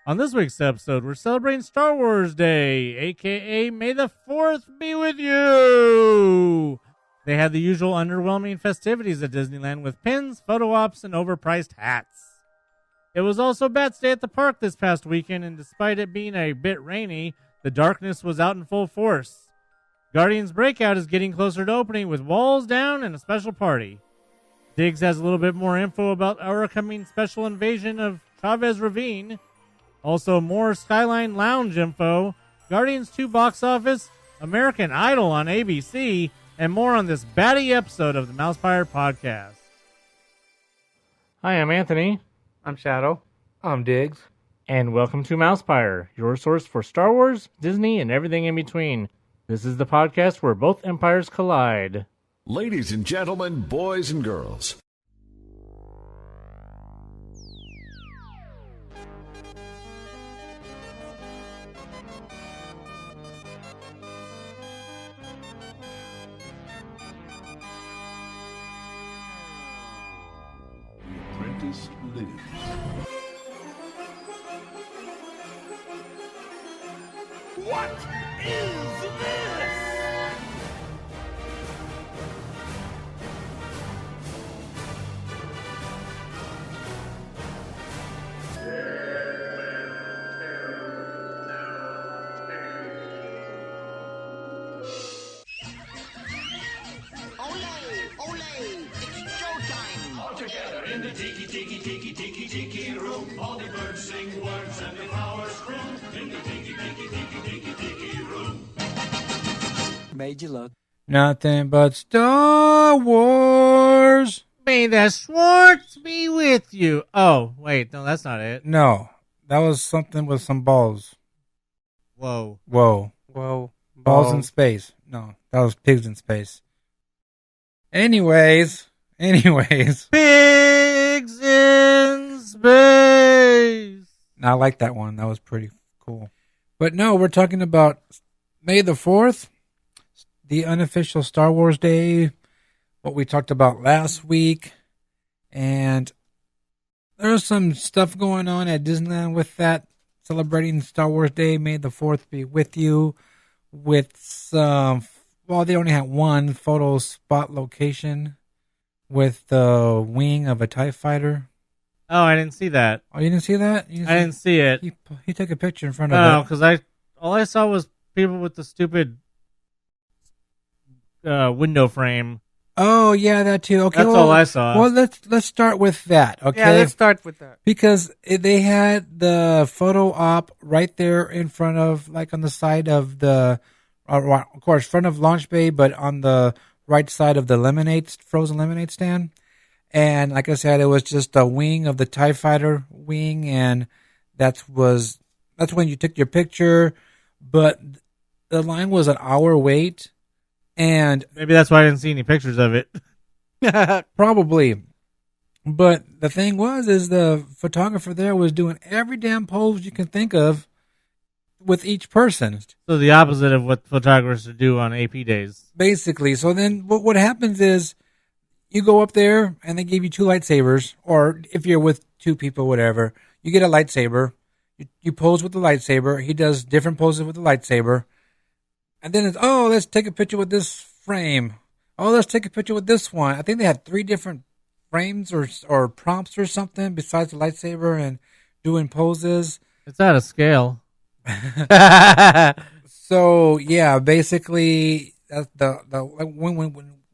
On this week's episode, we're celebrating Star Wars Day, aka May the 4th be with you! They had the usual underwhelming festivities at Disneyland with pins, photo ops, and overpriced hats. It was also Bats Day at the park this past weekend, and despite it being a bit rainy, the darkness was out in full force. Guardians Breakout is getting closer to opening with walls down and a special party. Diggs has a little bit more info about our upcoming special invasion of Chavez Ravine. Also, more Skyline Lounge info, Guardians 2 box office, American Idol on ABC, and more on this batty episode of the MousePIRE Podcast. Hi, I'm Anthony. I'm Shadow. I'm Diggs. And welcome to MousePIRE, your source for Star Wars, Disney, and everything in between. This is the podcast where both empires collide. Ladies and gentlemen, boys and girls. What is this? Ole! It's showtime! All together in the tiki room. All the birds sing words and the flowers croon. In the tiki room. Made you look. Nothing but Star Wars. May the Schwartz be with you. Oh, wait, no, that's not it. No, that was something with some balls. Whoa. Whoa. Balls in Balls. space. No, that was pigs in space. Anyways. Pigs in space. I like that one. That was pretty cool. But no, we're talking about May the 4th, the unofficial Star Wars Day, what we talked about last week. And there's some stuff going on at Disneyland with that, celebrating Star Wars Day, May the 4th be with you, with some, well, they only had one photo spot location with the wing of a TIE fighter. Oh, I didn't see that. Oh, you didn't see that? I didn't see it. He took a picture in front of No, it. because all I saw was people with the stupid window frame. Oh, yeah, that too. Okay, That's all I saw. Well, let's start with that, okay? Yeah, let's start with that. Because they had the photo op right there in front of, like on the side of the, of course, front of Launch Bay, but on the right side of the frozen lemonade stand. And like I said, it was just a wing of the TIE Fighter wing, and that's when you took your picture. But the line was an hour wait, and Maybe that's why I didn't see any pictures of it. probably. But the thing is the photographer there was doing every damn pose you can think of with each person. So the opposite of what photographers do on AP days. Basically. So then what happens is you go up there and they give you two lightsabers, or if you're with two people, whatever, you get a lightsaber. You pose with the lightsaber. He does different poses with the lightsaber. And then it's, oh, let's take a picture with this frame. Oh, let's take a picture with this one. I think they had 3 different frames or prompts or something besides the lightsaber and doing poses. It's out of scale. So yeah, basically, that's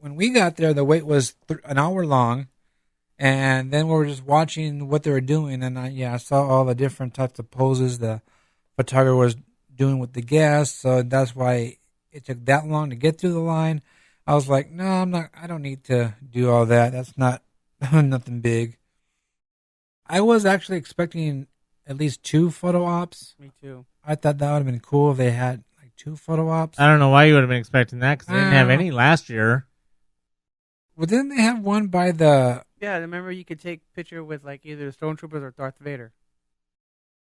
when we got there, the wait was an hour long, and then we were just watching what they were doing, and I saw all the different types of poses the photographer was doing with the guests. So that's why it took that long to get through the line. I was like, no, I'm not. I don't need to do all that. That's not nothing big. I was actually expecting at least 2 photo ops. Me too. I thought that would have been cool if they had like 2 photo ops. I don't know why you would have been expecting that, because they didn't have any last year. Well, didn't they have one by the... Yeah, remember you could take picture with like either Stormtroopers or Darth Vader.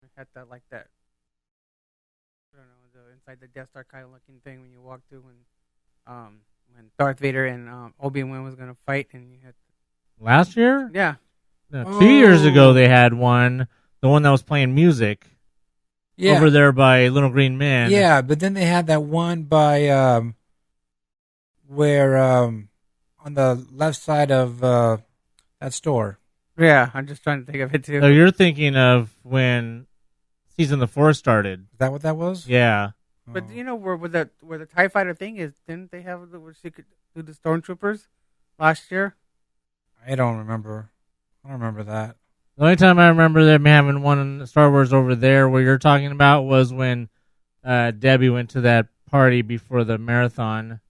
I had that like that. I don't know, inside the Death Star kind of looking thing when you walk through when Darth Vader and Obi-Wan was gonna fight, and you had Last year? yeah. No, 2 years ago they had one, the one that was playing music. Yeah. over there by Little Green Man. Yeah, but then they had that one by where on the left side of that store. Yeah, I'm just trying to think of it too. So you're thinking of when Season of the Forest started. Is that what that was? Yeah. But you know where the TIE Fighter thing is? Didn't they have where she could do the Stormtroopers last year? I don't remember. I don't remember that. The only time I remember them having one in Star Wars over there where you're talking about was when Debbie went to that party before the marathon.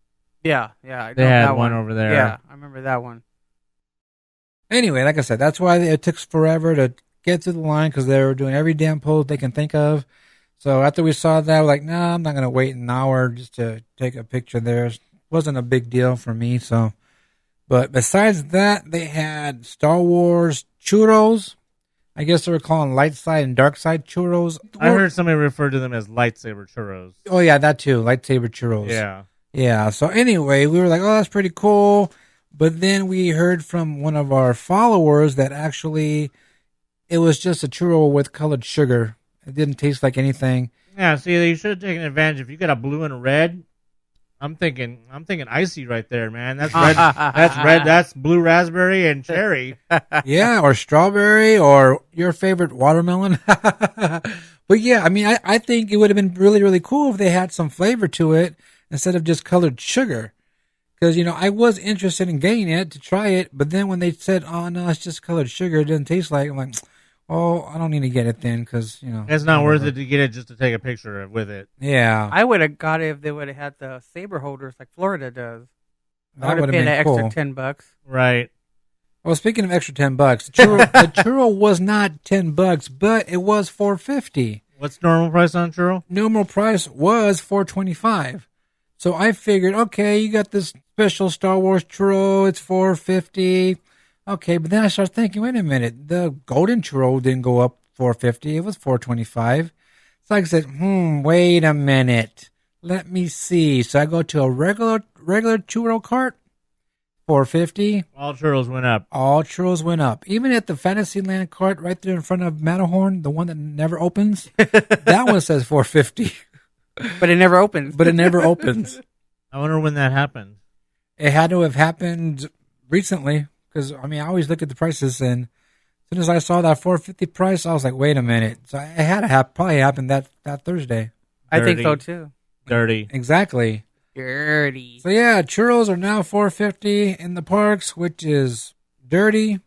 Yeah. I They know had that one over there. Yeah, I remember that one. Anyway, like I said, that's why it took forever to get to the line because they were doing every damn pose they can think of. So after we saw that, we're like, nah, I'm not going to wait an hour just to take a picture there. It wasn't a big deal for me. So, but besides that, they had Star Wars churros. I guess they were calling light side and dark side churros. I heard somebody refer to them as lightsaber churros. Oh, yeah, that too. Lightsaber churros. Yeah. Yeah. So anyway, we were like, oh, that's pretty cool. But then we heard from one of our followers that actually it was just a churro with colored sugar. It didn't taste like anything. Yeah, see, you should have taken advantage. If you got a blue and a red, I'm thinking icy right there, man. That's red. That's red. That's blue raspberry and cherry. Yeah, or strawberry, or your favorite watermelon. But yeah, I mean, I think it would have been really, really cool if they had some flavor to it instead of just colored sugar. Because, you know, I was interested in getting it to try it, but then when they said, oh, no, it's just colored sugar, it doesn't taste like it, I'm like, oh, I don't need to get it then because, you know. It's not worth it to get it just to take a picture with it. Yeah. I would have got it if they would have had the saber holders like Florida does. I That would would have have paid been an extra cool. $10. Right. Well, speaking of extra $10, the churro was not $10, but it was $4.50. What's normal price on churro? Normal price was $4.25. So I figured, okay, you got this special Star Wars churro, it's $4.50. Okay, but then I started thinking, wait a minute, the golden churro didn't go up $4.50, it was $4.25. So I said, wait a minute, let me see. So I go to a regular churro cart, $4.50. All churros went up. All churros went up. Even at the Fantasyland cart right there in front of Matterhorn, the one that never opens, that one says $4.50. But it never opens. But it never opens. I wonder when that happened. It had to have happened recently because, I mean, I always look at the prices, and as soon as I saw that $4.50 price, I was like, wait a minute. So it had to probably happened that Thursday. I think so Dirty. too. Dirty. Exactly. Dirty. So yeah, churros are now $4.50 in the parks, which is dirty.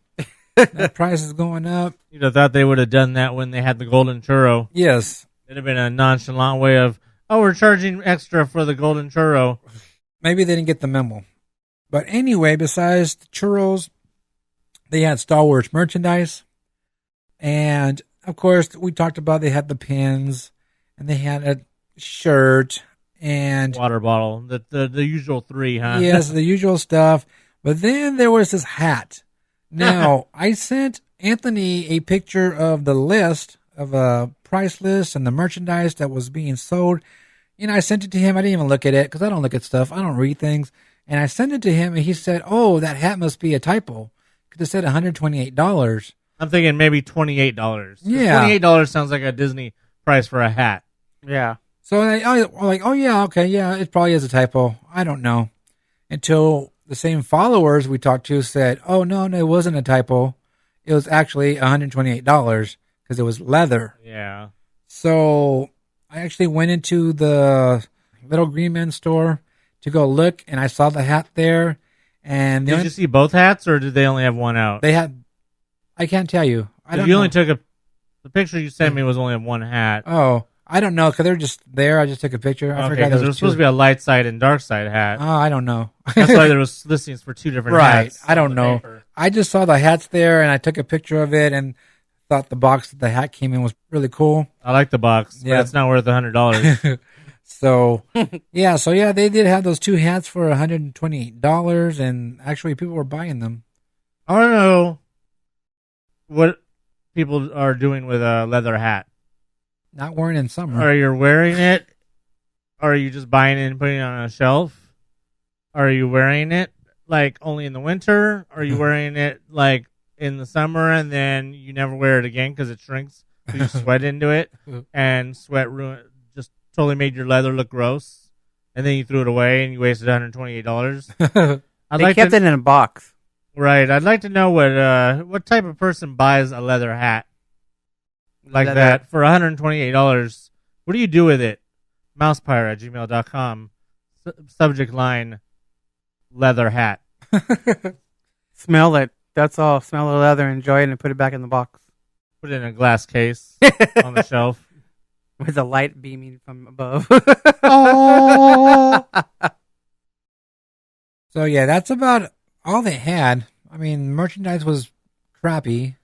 That price is going up. You'd have thought they would have done that when they had the golden churro. Yes. It'd have been a nonchalant way of, oh, we're charging extra for the golden churro. Maybe they didn't get the memo. But anyway, besides the churros, they had Star Wars merchandise. And, of course, we talked about they had the pins, and they had a shirt, and... Water bottle. The usual three, huh? Yes, the usual stuff. But then there was this hat. Now, I sent Anthony a picture of the list, of a price list and the merchandise that was being sold. You know, I sent it to him. I didn't even look at it because I don't look at stuff. I don't read things. And I sent it to him, and he said, oh, that hat must be a typo because it said $128. I'm thinking maybe $28. Yeah. $28 sounds like a Disney price for a hat. Yeah. So I'm like, oh, yeah, okay, yeah, it probably is a typo. I don't know. Until the same followers we talked to said, oh, no, it wasn't a typo. It was actually $128 because it was leather. Yeah. So I actually went into the Little Green Man store to go look, and I saw the hat there. And Did you see both hats, or did they only have one out? they had, I can't tell you. I don't You know. only took the picture you sent me was only of one hat. Oh, I don't know because they're just there. I just took a picture. I Okay, forgot because there there was supposed to be a light side and dark side hat. Oh, I don't know. That's why there was listings for two different Right. hats. I don't on the know. paper. I just saw the hats there, and I took a picture of it, and thought the box that the hat came in was really cool. I like the box, Yeah. but it's not worth $100. So, yeah, they did have those two hats for $128, and actually people were buying them. I don't know what people are doing with a leather hat. Not wearing in summer. Are you wearing it? Or are you just buying it and putting it on a shelf? Are you wearing it like only in the winter? Are you wearing it like in the summer and then you never wear it again because it shrinks So you sweat into it, and sweat just totally made your leather look gross. And then you threw it away, and you wasted $128. They kept it in a box. Right. I'd like to know what type of person buys a leather hat like that for $128. What do you do with it? MousePIRE@gmail.com. Subject line, leather hat. Smell it. That's all. Smell the leather, enjoy it, and put it back in the box. Put it in a glass case on the shelf. With the light beaming from above. Oh. So yeah, that's about all they had. I mean, merchandise was crappy.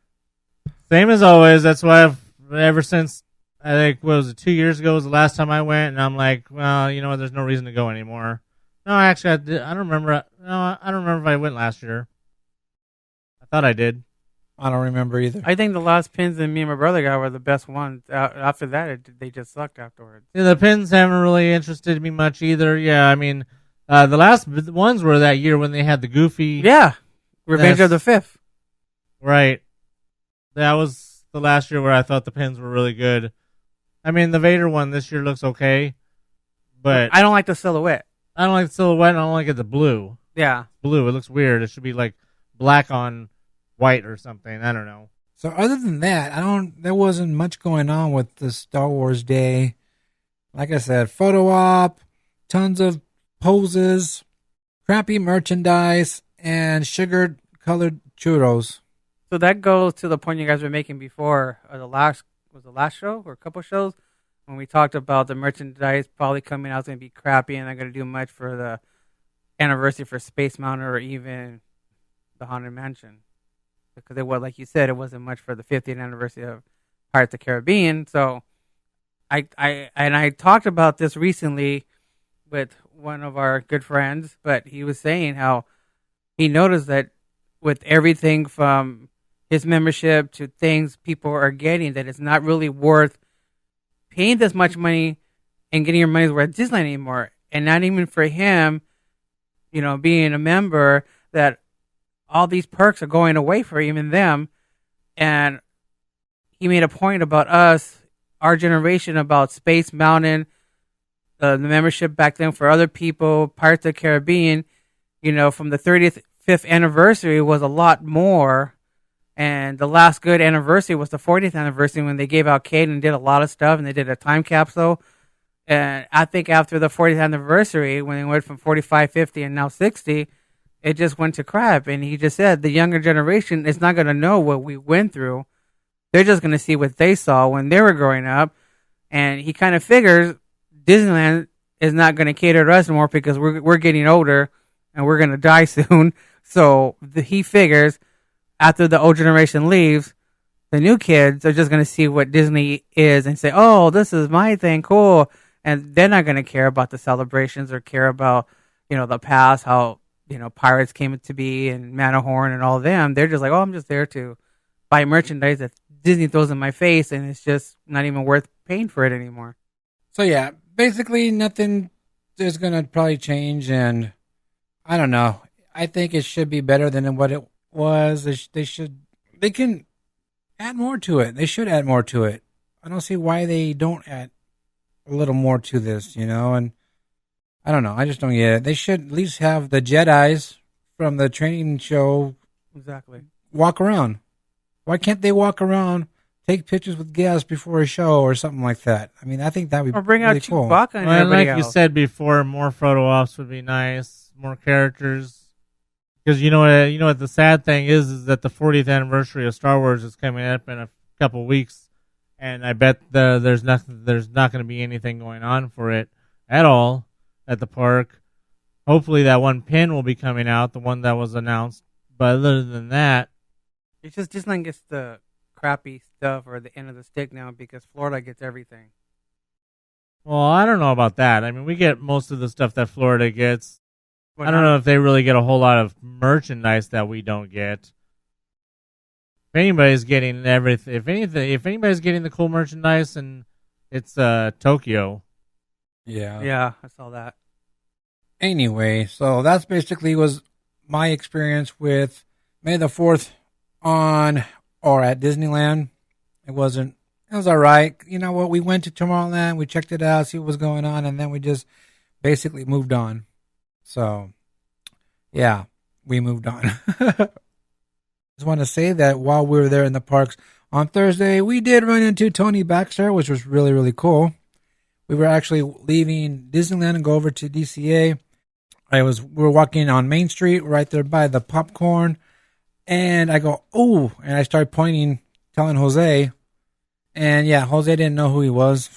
Same as always. That's why I've ever since, I think, what was it, 2 years ago was the last time I went, and I'm like, well, you know what, there's no reason to go anymore. No, actually, I don't remember. No, I don't remember if I went last year. I thought I did. I don't remember either. I think the last pins that me and my brother got were the best ones. After that, they just sucked afterwards. Yeah, the pins haven't really interested me much either. Yeah, I mean, the last ones were that year when they had the goofy. Yeah, Revenge of the Fifth. Right. That was the last year where I thought the pins were really good. I mean, the Vader one this year looks okay, but I don't like the silhouette. I don't like the silhouette. And I don't like the blue. Yeah, Blue. It looks weird. It should be like black on white or something. I don't know. So other than that, there wasn't much going on with the Star Wars Day. Like I said, photo op, tons of poses, crappy merchandise, and sugar-colored churros. so that goes to the point you guys were making before. The last show or a couple shows when we talked about the merchandise probably coming out going to be crappy and not going to do much for the anniversary for Space Mountain or even the Haunted Mansion. Because it was, like you said, it wasn't much for the 50th anniversary of Pirates of the Caribbean. So I talked about this recently with one of our good friends, but he was saying how he noticed that with everything from his membership to things people are getting, that it's not really worth paying this much money and getting your money's worth at Disneyland anymore. And not even for him, being a member, that all these perks are going away for even them. And he made a point about us, our generation, about Space Mountain, the membership back then for other people, Pirates of the Caribbean, from the 35th anniversary was a lot more. And the last good anniversary was the 40th anniversary when they gave out Cade and did a lot of stuff, and they did a time capsule. And I think after the 40th anniversary, when they went from 45, 50, and now 60, it just went to crap. And he just said the younger generation is not going to know what we went through. They're just going to see what they saw when they were growing up. And he kind of figures Disneyland is not going to cater to us anymore because we're getting older and we're going to die soon. So he figures after the old generation leaves, the new kids are just going to see what Disney is and say, oh, this is my thing, cool. And they're not going to care about the celebrations or care about, the past, how, Pirates came to be and Matterhorn and all of them. They're just like, oh, I'm just there to buy merchandise that Disney throws in my face, and it's just not even worth paying for it anymore. So yeah, basically nothing is going to probably change, and I don't know. I think it should be better than what it was. They can add more to it. They should add more to it. I don't see why they don't add a little more to this, and I don't know. I just don't get it. They should at least have the Jedis from the training show Exactly. walk around. Why can't they walk around, take pictures with guests before a show or something like that? I mean, I think that would be Or bring really out cool. Chewbacca and Well, everybody like else. you said before, more photo ops would be nice. More characters. Because you know what the sad thing is that the 40th anniversary of Star Wars is coming up in a couple weeks, and I bet there's not going to be anything going on for it at all at the park. Hopefully that one pin will be coming out, the one that was announced. But other than that, It's just Disneyland gets the crappy stuff or the end of the stick now because Florida gets everything. well, I don't know about that. I mean, we get most of the stuff that Florida gets. Well, I don't know if they really get a whole lot of merchandise that we don't get. If anybody's getting everything, if anybody's getting the cool merchandise, and it's Tokyo. Yeah. Yeah, I saw that. Anyway, so that's basically was my experience with May the 4th on or at Disneyland. It wasn't It was all right. You know what? We went to Tomorrowland. We checked it out, see what was going on, and then we just basically moved on. So, yeah, we moved on. Just want to say that while we were there in the parks on Thursday, we did run into Tony Baxter, which was really, really cool. We were actually leaving Disneyland and go over to DCA. We were walking on Main Street right there by the popcorn, and I go, oh, and I started pointing, telling Jose, and yeah, Jose didn't know who he was.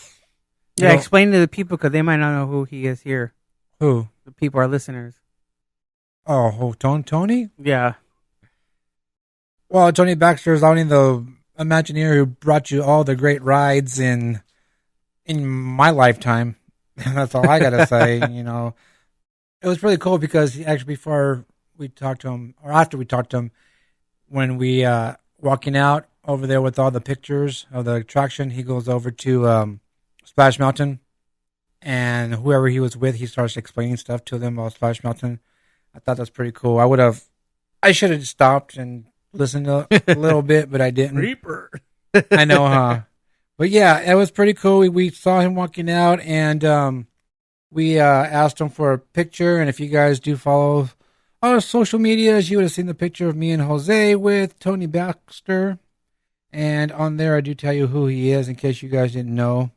Yeah, explain to the people because they might not know who he is here. Who? The people, our listeners. Oh, Tony? Yeah. Well, Tony Baxter is only the Imagineer who brought you all the great rides in my lifetime. That's all I gotta say. You know, it was really cool because he actually, before we talked to him, or after we talked to him, when we walking out over there with all the pictures of the attraction, he goes over to Splash Mountain, and whoever he was with, he starts explaining stuff to them about Splash Mountain. I thought that's pretty cool. I should have stopped and listened a little bit, but I didn't. Reaper. I know, huh? But yeah, it was pretty cool. We saw him walking out, and we asked him for a picture. And if you guys do follow our social medias, you would have seen the picture of me and Jose with Tony Baxter. And on there, I do tell you who he is in case you guys didn't know.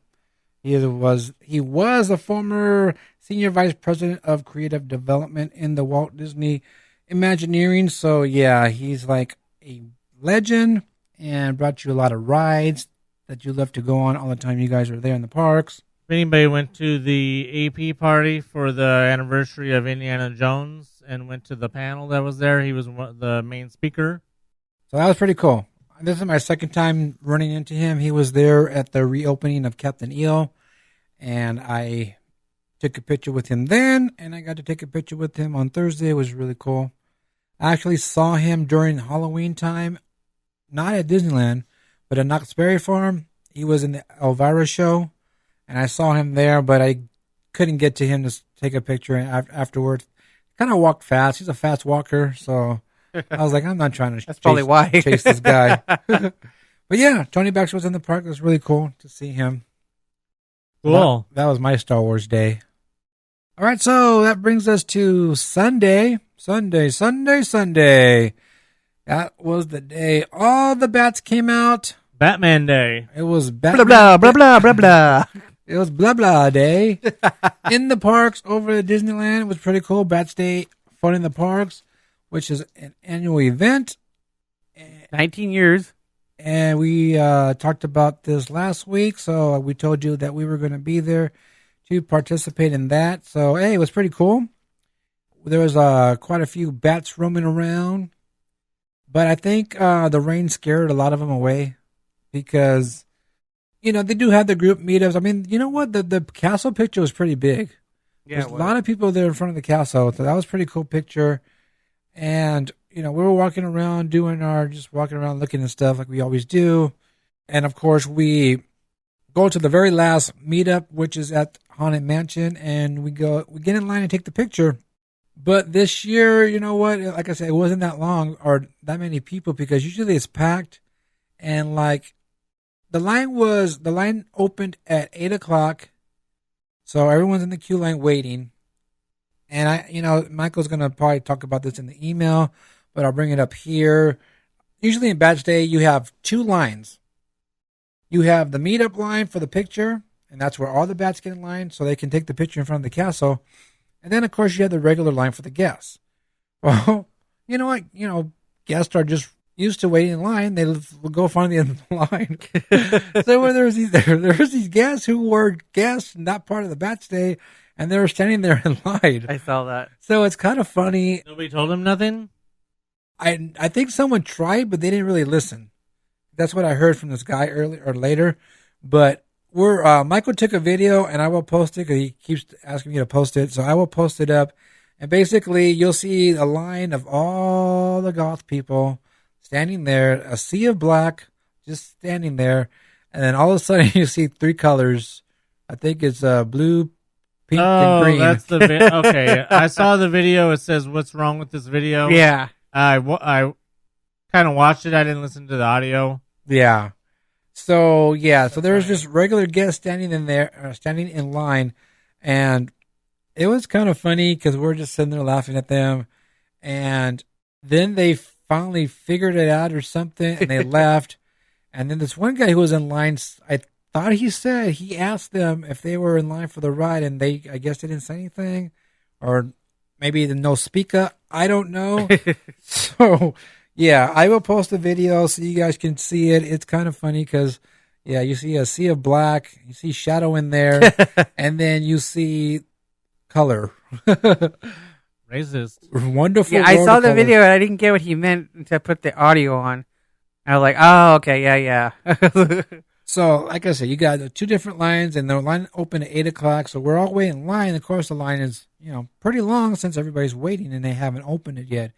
He was a former senior vice president of creative development in the Walt Disney Imagineering. So yeah, he's like a legend and brought you a lot of rides that you love to go on all the time you guys are there in the parks. If anybody went to the AP party for the anniversary of Indiana Jones and went to the panel that was there, he was the main speaker. So that was pretty cool. This is my second time running into him. He was there at the reopening of Captain EO, and I took a picture with him then, and I got to take a picture with him on Thursday. It was really cool. I actually saw him during Halloween time, not at Disneyland, but at Knott's Berry Farm. He was in the Elvira show, and I saw him there, but I couldn't get to him to take a picture afterwards. Kind of walked fast. He's a fast walker, so I was like, I'm not trying to chase this guy. But yeah, Tony Baxter was in the park. It was really cool to see him. Cool. That was my Star Wars day. All right, so that brings us to Sunday. Sunday. That was the day all the bats came out. Batman Day. It was Blah, blah, blah, blah, blah, blah. It was blah, blah day. In the parks over at Disneyland. It was pretty cool. Bats Day, Fun in the Parks, which is an annual event. 19 years. And we talked about this last week, so we told you that we were going to be there to participate in that. So, hey, it was pretty cool. There was quite a few bats roaming around, but I think the rain scared a lot of them away because, you know, they do have the group meetups. I mean, you know what? The castle picture was pretty big. Yeah, There's a lot of people there in front of the castle, so that was a pretty cool picture. And, you know, we were walking around just walking around looking at stuff like we always do. And, of course, we go to the very last meetup, which is at Haunted Mansion, and we get in line and take the picture. But this year, you know what? Like I said, it wasn't that long or that many people because usually it's packed. And, like, the line opened at 8 o'clock. So everyone's in the queue line waiting. And Michael's going to probably talk about this in the email, but I'll bring it up here. Usually in Badge Day, you have two lines. You have the meetup line for the picture, and that's where all the bats get in line so they can take the picture in front of the castle. And then, of course, you have the regular line for the guests. Well, you know what? You know, guests are just used to waiting in line. They will go find the end of the line. So when there was these guests who were guests, not part of the Bats Day, and they were standing there in line. I saw that. So it's kind of funny. Nobody told him nothing? I think someone tried, but they didn't really listen. That's what I heard from this guy earlier or later. But Michael took a video, and I will post it because he keeps asking me to post it. So I will post it up. And basically, you'll see a line of all the goth people standing there, a sea of black, just standing there. And then all of a sudden, you see three colors. I think it's blue, pink, and green. Oh, that's the okay. I saw the video. It says, "What's wrong with this video?" Yeah. I kind of watched it. I didn't listen to the audio. Yeah. So yeah, so there was just regular guests standing in there, standing in line, and it was kind of funny because we're just sitting there laughing at them, and then they finally figured it out or something, and they left. And then this one guy who was in line, I thought he asked them if they were in line for the ride, and I guess they didn't say anything, or maybe the no speaker. I don't know. So yeah, I will post a video so you guys can see it. It's kind of funny because, yeah, you see a sea of black, you see shadow in there, and then you see color. Racist. Wonderful. Yeah, I world saw of the color. video and I didn't get what he meant until I put the audio on. I was like, oh, okay, yeah. So, like I said, you got 2 different lines, and the line opened at 8 o'clock. So we're all waiting in line. Of course, the line is pretty long since everybody's waiting, and they haven't opened it yet.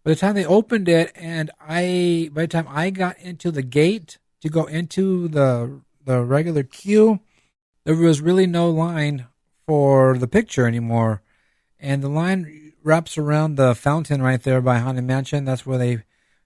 By the time they opened it, and by the time I got into the gate to go into the regular queue, there was really no line for the picture anymore. And the line wraps around the fountain right there by Haunted Mansion. That's where they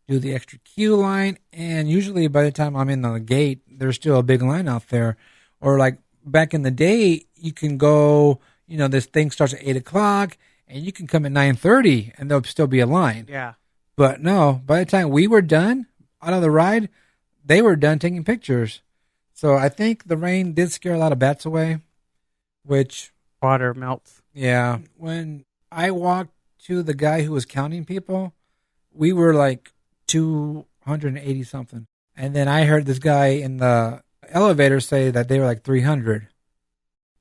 do the extra queue line. And usually by the time I'm in the gate, there's still a big line out there. Or like back in the day, you can go, this thing starts at 8 o'clock and you can come at 9:30 and there'll still be a line. Yeah. But no, by the time we were done out of the ride, they were done taking pictures. So I think the rain did scare a lot of bats away, which... Water melts. Yeah. When I walked to the guy who was counting people, we were like 280 something. And then I heard this guy in the elevator say that they were like 300.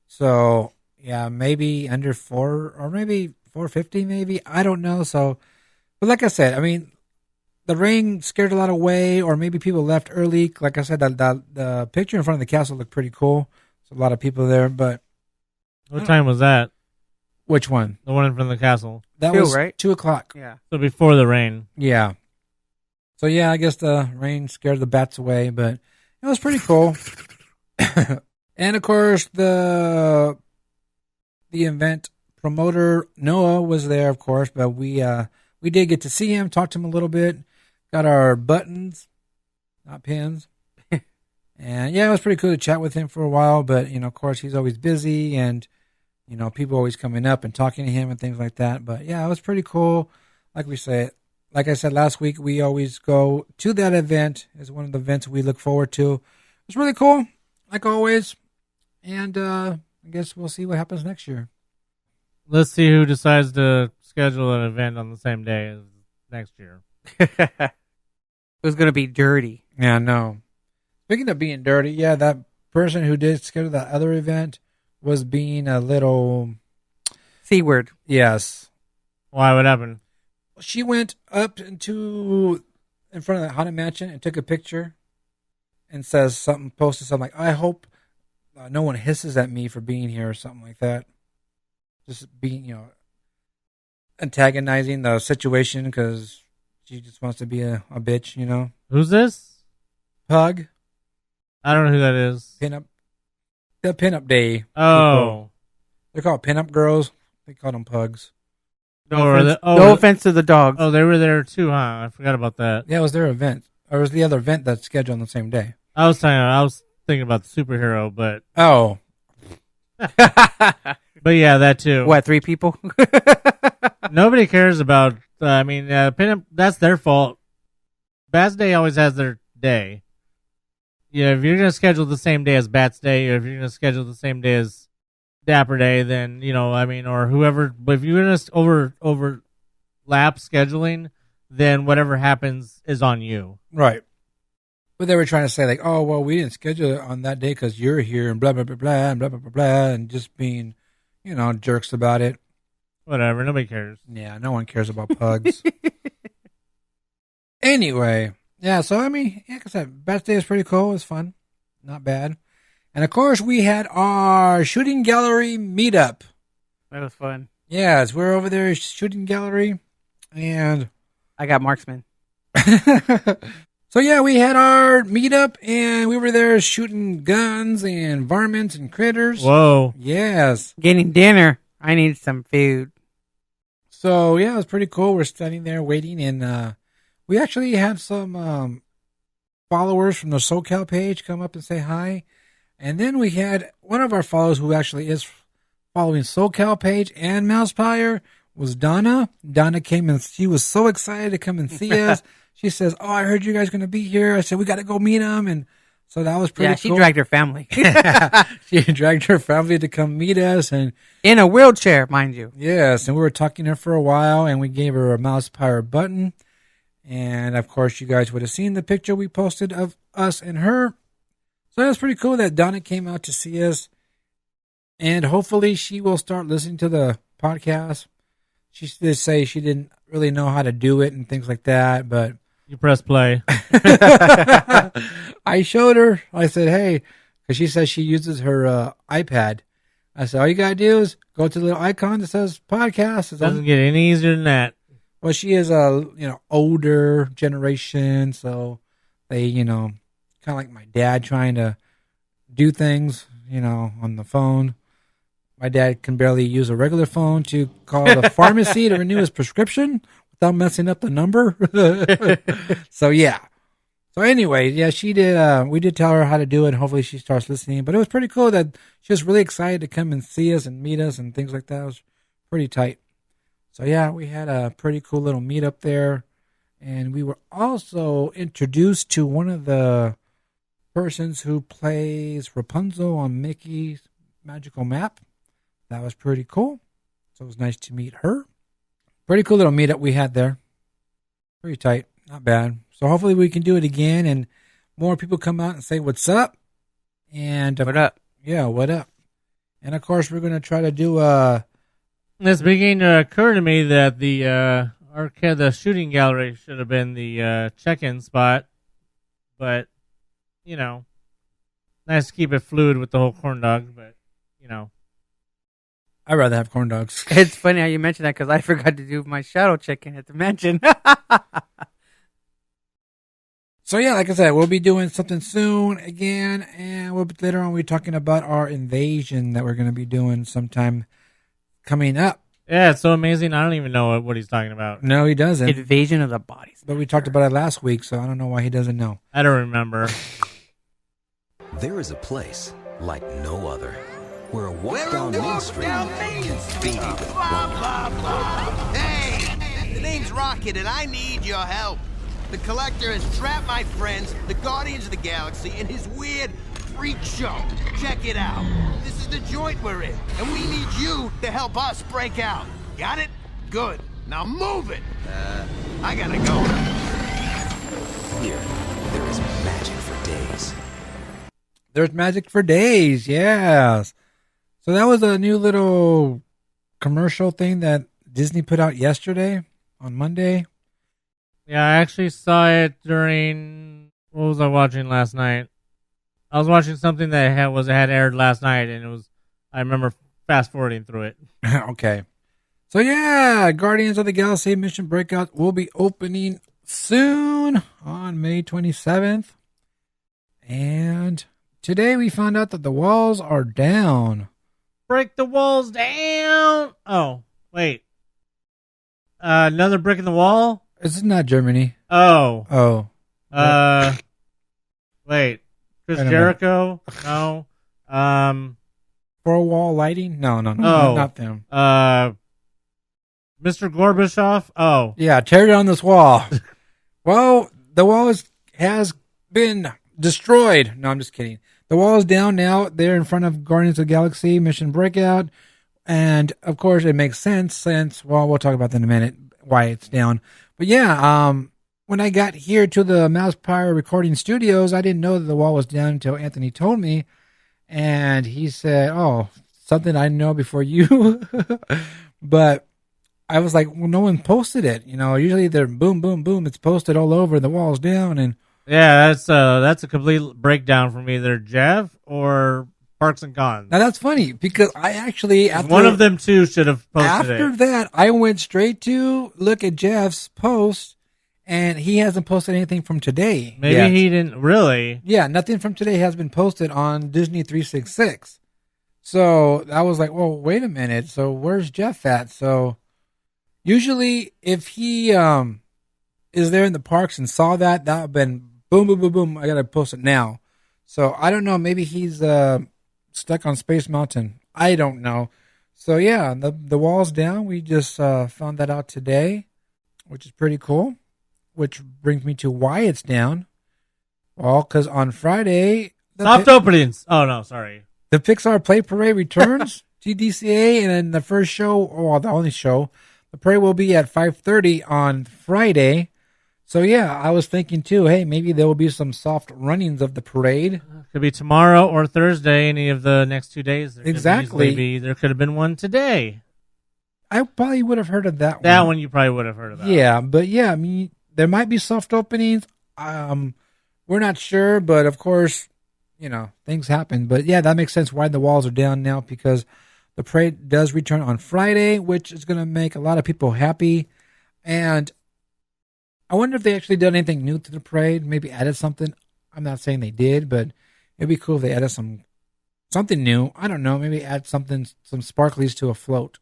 So, yeah, maybe under 4 or maybe 450 maybe. I don't know. So, but like I said, I mean, the rain scared a lot away, or maybe people left early. Like I said, the picture in front of the castle looked pretty cool. There's a lot of people there, but... What time was that? Which one? The one in front of the castle. That 2, was right? 2 o'clock. Yeah. So before the rain. Yeah. So yeah, I guess the rain scared the bats away, but it was pretty cool. And of course, the event promoter Noah was there, of course, but we did get to see him, talk to him a little bit, got our buttons, not pins. And yeah, it was pretty cool to chat with him for a while, but of course, he's always busy, and people always coming up and talking to him and things like that. But yeah, it was pretty cool. Like I said last week, we always go to that event. It's one of the events we look forward to. It's really cool, like always. And I guess we'll see what happens next year. Let's see who decides to schedule an event on the same day as next year. It was going to be dirty. Yeah, no. Speaking of being dirty, yeah, that person who did schedule that other event was being a little... C-word. Yes. Why? What happened? She went up in front of the Haunted Mansion and took a picture and posted something like, I hope no one hisses at me for being here, or something like that. Just being, antagonizing the situation because she just wants to be a bitch, Who's this? Pug. I don't know who that is. Pinup. The pinup day. Oh. They're called pinup girls. They call them pugs. No offense to the dogs. Oh, they were there too, huh? I forgot about that. Yeah, it was their event. Or it was the other event that's scheduled on the same day. I was thinking about the superhero, but Oh. but yeah, that too. What, 3 people? Nobody cares about. Pinup. That's their fault. Bats Day always has their day. Yeah, if you're gonna schedule the same day as Bats Day, or if you're gonna schedule the same day as Dapper Day, then or whoever. But if you're gonna overlap scheduling, then whatever happens is on you. Right. But they were trying to say like, oh, well, we didn't schedule it on that day because you're here and blah, blah, blah, blah, and blah, blah, blah, blah, and just being, jerks about it. Whatever. Nobody cares. Yeah, no one cares about pugs. Anyway, yeah, so, like I said, Bats Day is pretty cool. It was fun. Not bad. And, of course, we had our shooting gallery meetup. That was fun. Yes, we're over there shooting gallery, and... I got marksman. So, yeah, we had our meetup, and we were there shooting guns and varmints and critters. Whoa. Yes. Getting dinner. I need some food. So, yeah, it was pretty cool. We're standing there waiting, and we actually had some followers from the SoCal page come up and say hi. And then we had one of our followers who actually is following SoCal page and MousePIRE was Donna. Donna came and she was so excited to come and see us. She says, "Oh, I heard you guys going to be here." I said, "We got to go meet them." And so that was pretty She cool. dragged her family. She dragged her family to come meet us. And In a wheelchair, mind you. yes, and we were talking to her for a while, and we gave her a MousePIRE button. And, of course, you guys would have seen the picture we posted of us and her. So that was pretty cool that Donna came out to see us. And hopefully she will start listening to the podcast. She did say she didn't really know how to do it and things like that, but You press play. I showed her. I said, "Hey," because she says she uses her iPad. I said, "All you got to do is go to the little icon that says podcast." It's Doesn't get any easier than that. Well, she is a older generation, so they kind of like my dad trying to do things on the phone. My dad can barely use a regular phone to call the pharmacy to renew his prescription without messing up the number. So yeah. So anyway, yeah, she did. We did tell her how to do it. Hopefully, she starts listening. But it was pretty cool that she was really excited to come and see us and meet us and things like that. It was pretty tight. So yeah, we had a pretty cool little meetup there, and we were also introduced to one of the persons who plays Rapunzel on Mickey's Magical Map. That was pretty cool. So it was nice to meet her. Pretty cool little meetup we had there. Pretty tight, not bad. So hopefully we can do it again, and more people come out and say what's up. And What up? Yeah, what up? And of course we're gonna try to do It's beginning to occur to me that the arcade, the shooting gallery, should have been the check-in spot. But, nice to keep it fluid with the whole corn dog. But, I'd rather have corn dogs. It's funny how you mentioned that because I forgot to do my shadow check-in at the mansion. So yeah, like I said, we'll be doing something soon again, and later on we'll be talking about our invasion that we're going to be doing sometime coming up. yeah, it's so amazing. I don't even know what he's talking about. No, he doesn't. Invasion of the bodies. But we talked about it last week, so I don't know why he doesn't know. I don't remember. There is a place like no other where a walk down Main Street can fill you with wonder. Hey, the name's Rocket, and I need your help. The Collector has trapped my friends, the Guardians of the Galaxy, in his weird freak show. Check it out. This is the joint we're in, and we need you to help us break out. Got it? Good. Now move it. I gotta go. Here, there is magic for days. There's magic for days, yes. So that was a new little commercial thing that Disney put out yesterday on Monday. Yeah, I actually saw it during. What was I watching last night? I was watching something that had aired last night, and it was. I remember fast forwarding through it. Okay. So yeah, Guardians of the Galaxy Mission Breakout will be opening soon on May 27th. And today we found out that the walls are down. Break the walls down. Oh, wait. Another brick in the wall. This is not Germany. Oh. Wait. Chris Wait a Jericho? No. Four wall lighting? No, Oh. not them. Mr. Gorbachev? Oh. Yeah, tear down this wall. Well, the wall has been destroyed. No, I'm just kidding. The wall is down now. They're in front of Guardians of the Galaxy Mission Breakout. And, of course, it makes sense since, well, we'll talk about that in a minute, why it's down. But, yeah, when I got here to the MousePIRE recording studios, I didn't know that the wall was down until Anthony told me. And he said, oh, something I know before you. But I was like, well, no one posted it. Usually they're boom, boom, boom. It's posted all over. The wall's down. And Yeah, that's a complete breakdown from either Jeff or Parks and Cons. now that's funny because I actually, after One of them two should have posted after it. that, I went straight to look at Jeff's post, and he hasn't posted anything from today. Maybe yet. he didn't really. Yeah, nothing from today has been posted on Disney 366. So I was like, well, wait a minute. So where's Jeff at? So usually if he is there in the parks and saw that would have been Boom, boom, boom, boom. I got to post it now. So I don't know. Maybe he's stuck on Space Mountain. I don't know. So yeah, the wall's down. We just found that out today, which is pretty cool. Which brings me to why it's down. Well, because on Friday... Soft openings. Oh, no, sorry. The Pixar Play Parade returns to DCA, and then the first show, or the only show, the parade will be at 5:30 on Friday. So yeah, I was thinking too, hey, maybe there will be some soft runnings of the parade. Could be tomorrow or Thursday, any of the next 2 days. There could have been one today. I probably would have heard of that one. That one you probably would have heard about. Yeah, but yeah, I mean, there might be soft openings. We're not sure, but of course, you know, things happen. But yeah, that makes sense why the walls are down now, because the parade does return on Friday, which is going to make a lot of people happy. And I wonder if they actually done anything new to the parade, maybe added something. I'm not saying they did, but it'd be cool if they added something new. I don't know, maybe add some sparklies to a float.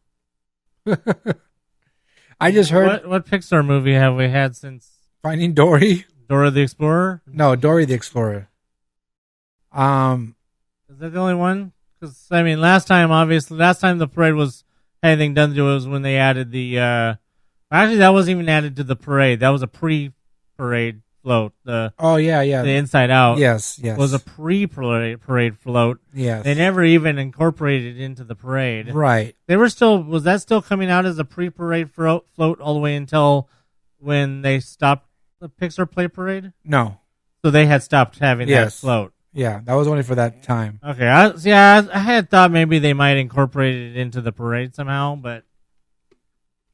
I just heard... What Pixar movie have we had since... Finding Dory? Dora the Explorer? No, Dory the Explorer. Is that the only one? Because, I mean, last time the parade was anything done to it was when they added the... actually, that wasn't even added to the parade. That was a pre-parade float. The Inside Out. Yes. Was a pre-parade float. Yes. They never even incorporated it into the parade. Right. Was that still coming out as a pre-parade float all the way until when they stopped the Pixar Play Parade? No. So they had stopped having that float. Yeah, that was only for that time. Okay. I had thought maybe they might incorporate it into the parade somehow, but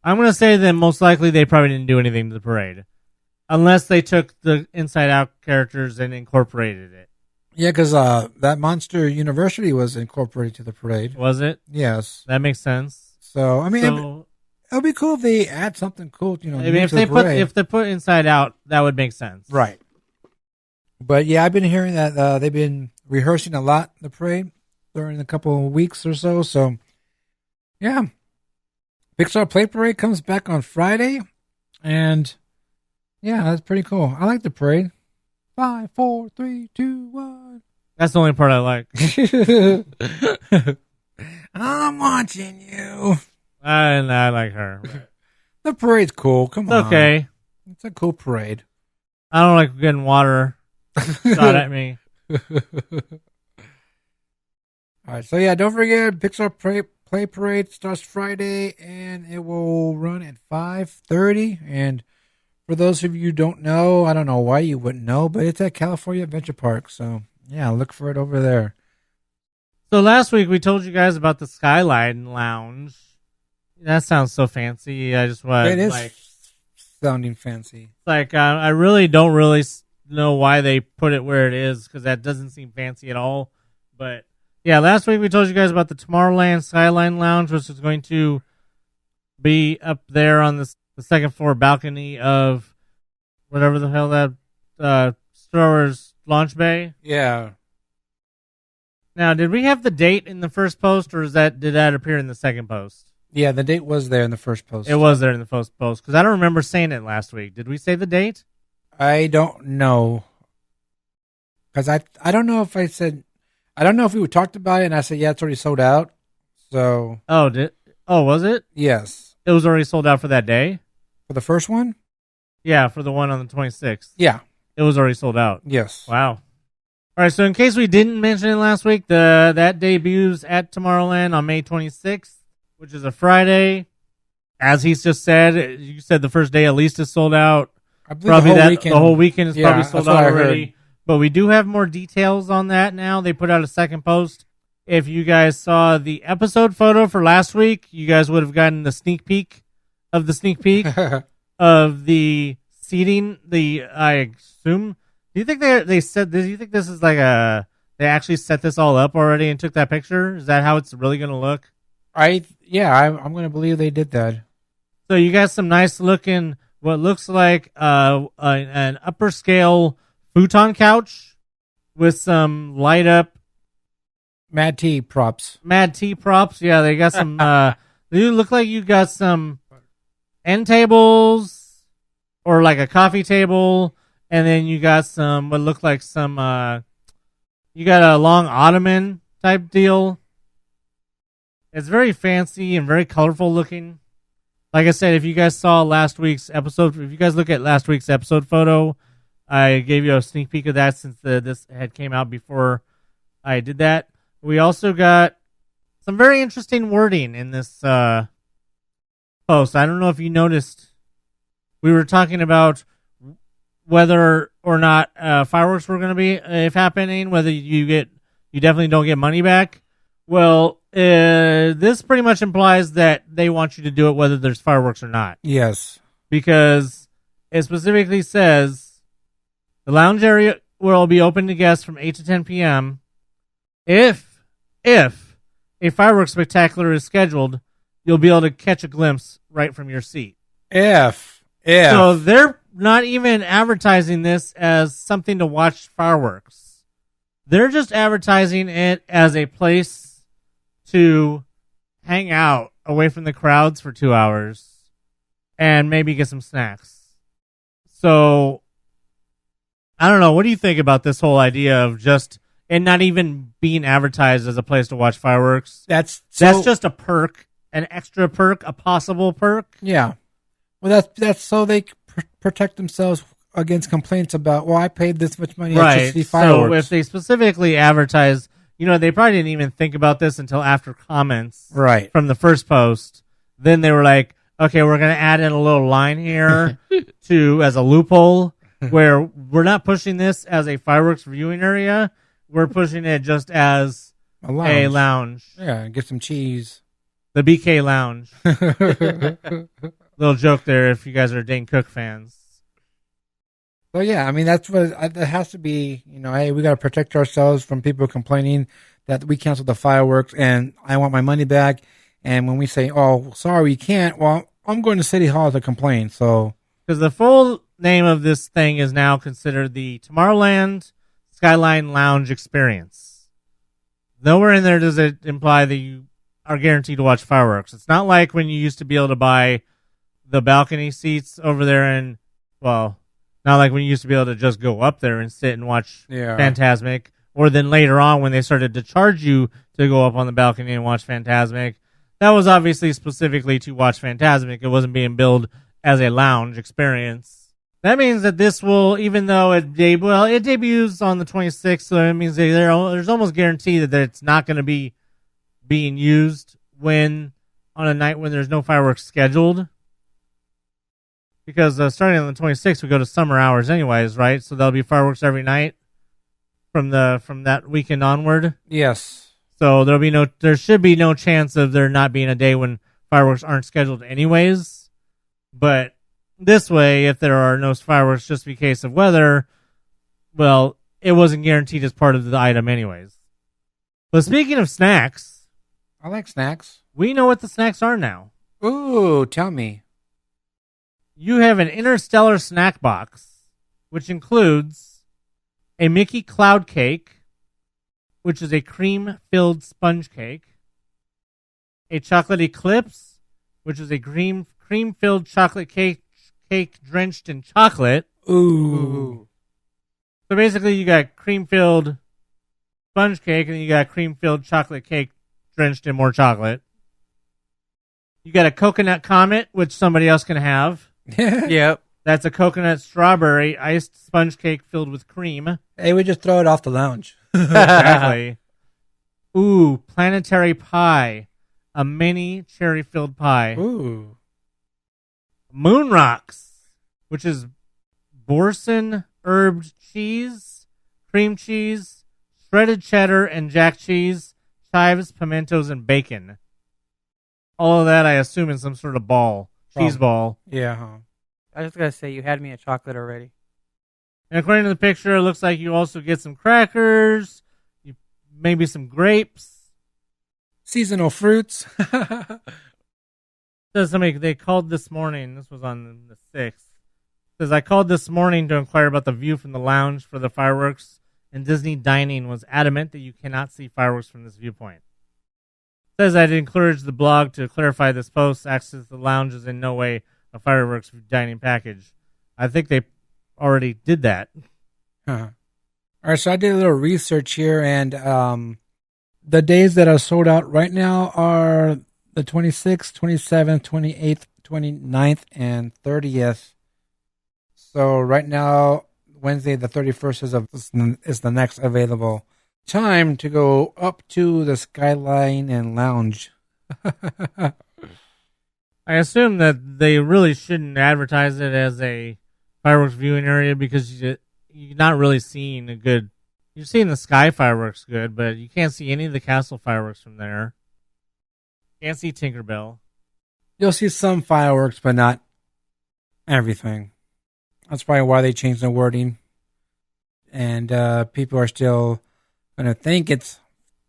I'm going to say that most likely they probably didn't do anything to the parade. Unless they took the Inside Out characters and incorporated it. Yeah, because that Monster University was incorporated to the parade. Was it? Yes. That makes sense. So, I mean, it would be cool if they add something cool, you know. I mean, if they put Inside Out, that would make sense. Right. But yeah, I've been hearing that they've been rehearsing a lot, the parade, during a couple of weeks or so. So, yeah. Pixar Play Parade comes back on Friday. And, yeah, that's pretty cool. I like the parade. 5, 4, 3, 2, 1. That's the only part I like. I'm watching you. I like her. The parade's cool. Come on. Okay. It's a cool parade. I don't like getting water shot at me. All right. So, yeah, don't forget, Pixar Play Parade starts Friday, and it will run at 5:30. And for those of you who don't know, I don't know why you wouldn't know, but it's at California Adventure Park. So, yeah, look for it over there. So last week we told you guys about the Skyline Lounge. That sounds so fancy. I just want it is sounding fancy. Like I really don't know why they put it where it is, because that doesn't seem fancy at all. But yeah, last week we told you guys about the Tomorrowland Skyline Lounge, which is going to be up there on the second floor balcony of whatever the hell that Star Wars launch bay. Yeah. Now, did we have the date in the first post, or did that appear in the second post? Yeah, the date was there in the first post. It was there in the first post, because I don't remember saying it last week. Did we say the date? I don't know. Because I don't know if I said... I don't know if we talked about it, and I said, yeah, it's already sold out. So... Oh, was it? Yes. It was already sold out for that day? For the first one? Yeah, for the one on the 26th. Yeah. It was already sold out. Yes. Wow. All right, so in case we didn't mention it last week, that debuts at Tomorrowland on May 26th, which is a Friday. As he's just said, you said the first day at least is sold out. I believe the whole weekend is probably sold out already. Heard. But we do have more details on that now. They put out a second post. If you guys saw the episode photo for last week, you guys would have gotten the sneak peek of the seating. I assume. Do you think they said this? Do you think this is like they actually set this all up already and took that picture? Is that how it's really going to look? I'm going to believe they did that. So you got some nice looking, what looks like an upper scale futon couch with some light up Mad Tea props. Yeah, they got some. You look like you got some end tables or like a coffee table And then you got some, what looked like some, you got a long ottoman type deal. It's very fancy and very colorful looking. Like I said, if you guys saw last week's episode, if you guys look at last week's episode photo, I gave you a sneak peek of that since this had came out before I did that. We also got some very interesting wording in this post. I don't know if you noticed. We were talking about whether or not fireworks were going to be if happening, whether you definitely don't get money back. Well, this pretty much implies that they want you to do it whether there's fireworks or not. Yes. Because it specifically says the lounge area will be open to guests from 8 to 10 p.m. If a fireworks spectacular is scheduled, you'll be able to catch a glimpse right from your seat. If. So they're not even advertising this as something to watch fireworks. They're just advertising it as a place to hang out away from the crowds for 2 hours and maybe get some snacks. So, I don't know. What do you think about this whole idea of just it not even being advertised as a place to watch fireworks? That's just a perk, an extra perk, a possible perk. Yeah. Well, that's so they protect themselves against complaints about, well, I paid this much money to see fireworks. So if they specifically advertise, they probably didn't even think about this until after comments from the first post. Then they were like, okay, we're going to add in a little line here as a loophole where we're not pushing this as a fireworks viewing area. We're pushing it just as a lounge. Yeah, get some cheese. The BK Lounge. Little joke there if you guys are Dane Cook fans. So, yeah, I mean, that's what it has to be. Hey, we got to protect ourselves from people complaining that we canceled the fireworks and I want my money back. And when we say, oh, sorry, we can't, well, I'm going to City Hall to complain. So, because the full name of this thing is now considered the Tomorrowland Skyline Lounge Experience. Nowhere in there does it imply that you are guaranteed to watch fireworks. It's not like when you used to be able to buy the balcony seats over there and, well, not like when you used to be able to just go up there and sit and watch Fantasmic, or then later on when they started to charge you to go up on the balcony and watch Fantasmic. That was obviously specifically to watch Fantasmic. It wasn't being billed as a lounge experience. That means that this will, even though it debuts on the 26th, so it means there's almost guaranteed that it's not going to be being used on a night when there's no fireworks scheduled. Because starting on the 26th, we go to summer hours anyways, right? So there'll be fireworks every night from that weekend onward. Yes. So there should be no chance of there not being a day when fireworks aren't scheduled anyways. But this way, if there are no fireworks just in case of weather, well, it wasn't guaranteed as part of the item anyways. But speaking of snacks, I like snacks. We know what the snacks are now. Ooh, tell me. You have an Interstellar snack box, which includes a Mickey Cloud Cake, which is a cream-filled sponge cake, a Chocolate Eclipse, which is a cream-filled chocolate cake drenched in chocolate. Ooh. So basically, you got cream-filled sponge cake, and then you got cream-filled chocolate cake drenched in more chocolate. You got a Coconut Comet, which somebody else can have. Yep. That's a coconut strawberry iced sponge cake filled with cream. Hey, we just throw it off the lounge. Exactly. Ooh, Planetary Pie. A mini cherry-filled pie. Ooh. Moon Rocks, which is Boursin herbed cheese, cream cheese, shredded cheddar and jack cheese, chives, pimentos, and bacon. All of that, I assume, in some sort of ball. Cheese ball. Yeah. Huh. I was just going to say, you had me at chocolate already. And according to the picture, it looks like you also get some crackers, maybe some grapes. Seasonal fruits. Says somebody, they called this morning, this was on the 6th. Says, I called this morning to inquire about the view from the lounge for the fireworks, and Disney Dining was adamant that you cannot see fireworks from this viewpoint. Says I'd encourage the blog to clarify this post. Access to the lounge is in no way a fireworks dining package. I think they already did that. Huh. All right, so I did a little research here, and the days that are sold out right now are the 26th, 27th, 28th, 29th, and 30th. So right now, Wednesday the 31st is the next available time to go up to the Skyline and Lounge. I assume that they really shouldn't advertise it as a fireworks viewing area because you're not really seeing a good. You're seeing the sky fireworks good, but you can't see any of the castle fireworks from there. Can't see Tinkerbell. You'll see some fireworks, but not everything. That's probably why they changed the wording. And people are still going to think it's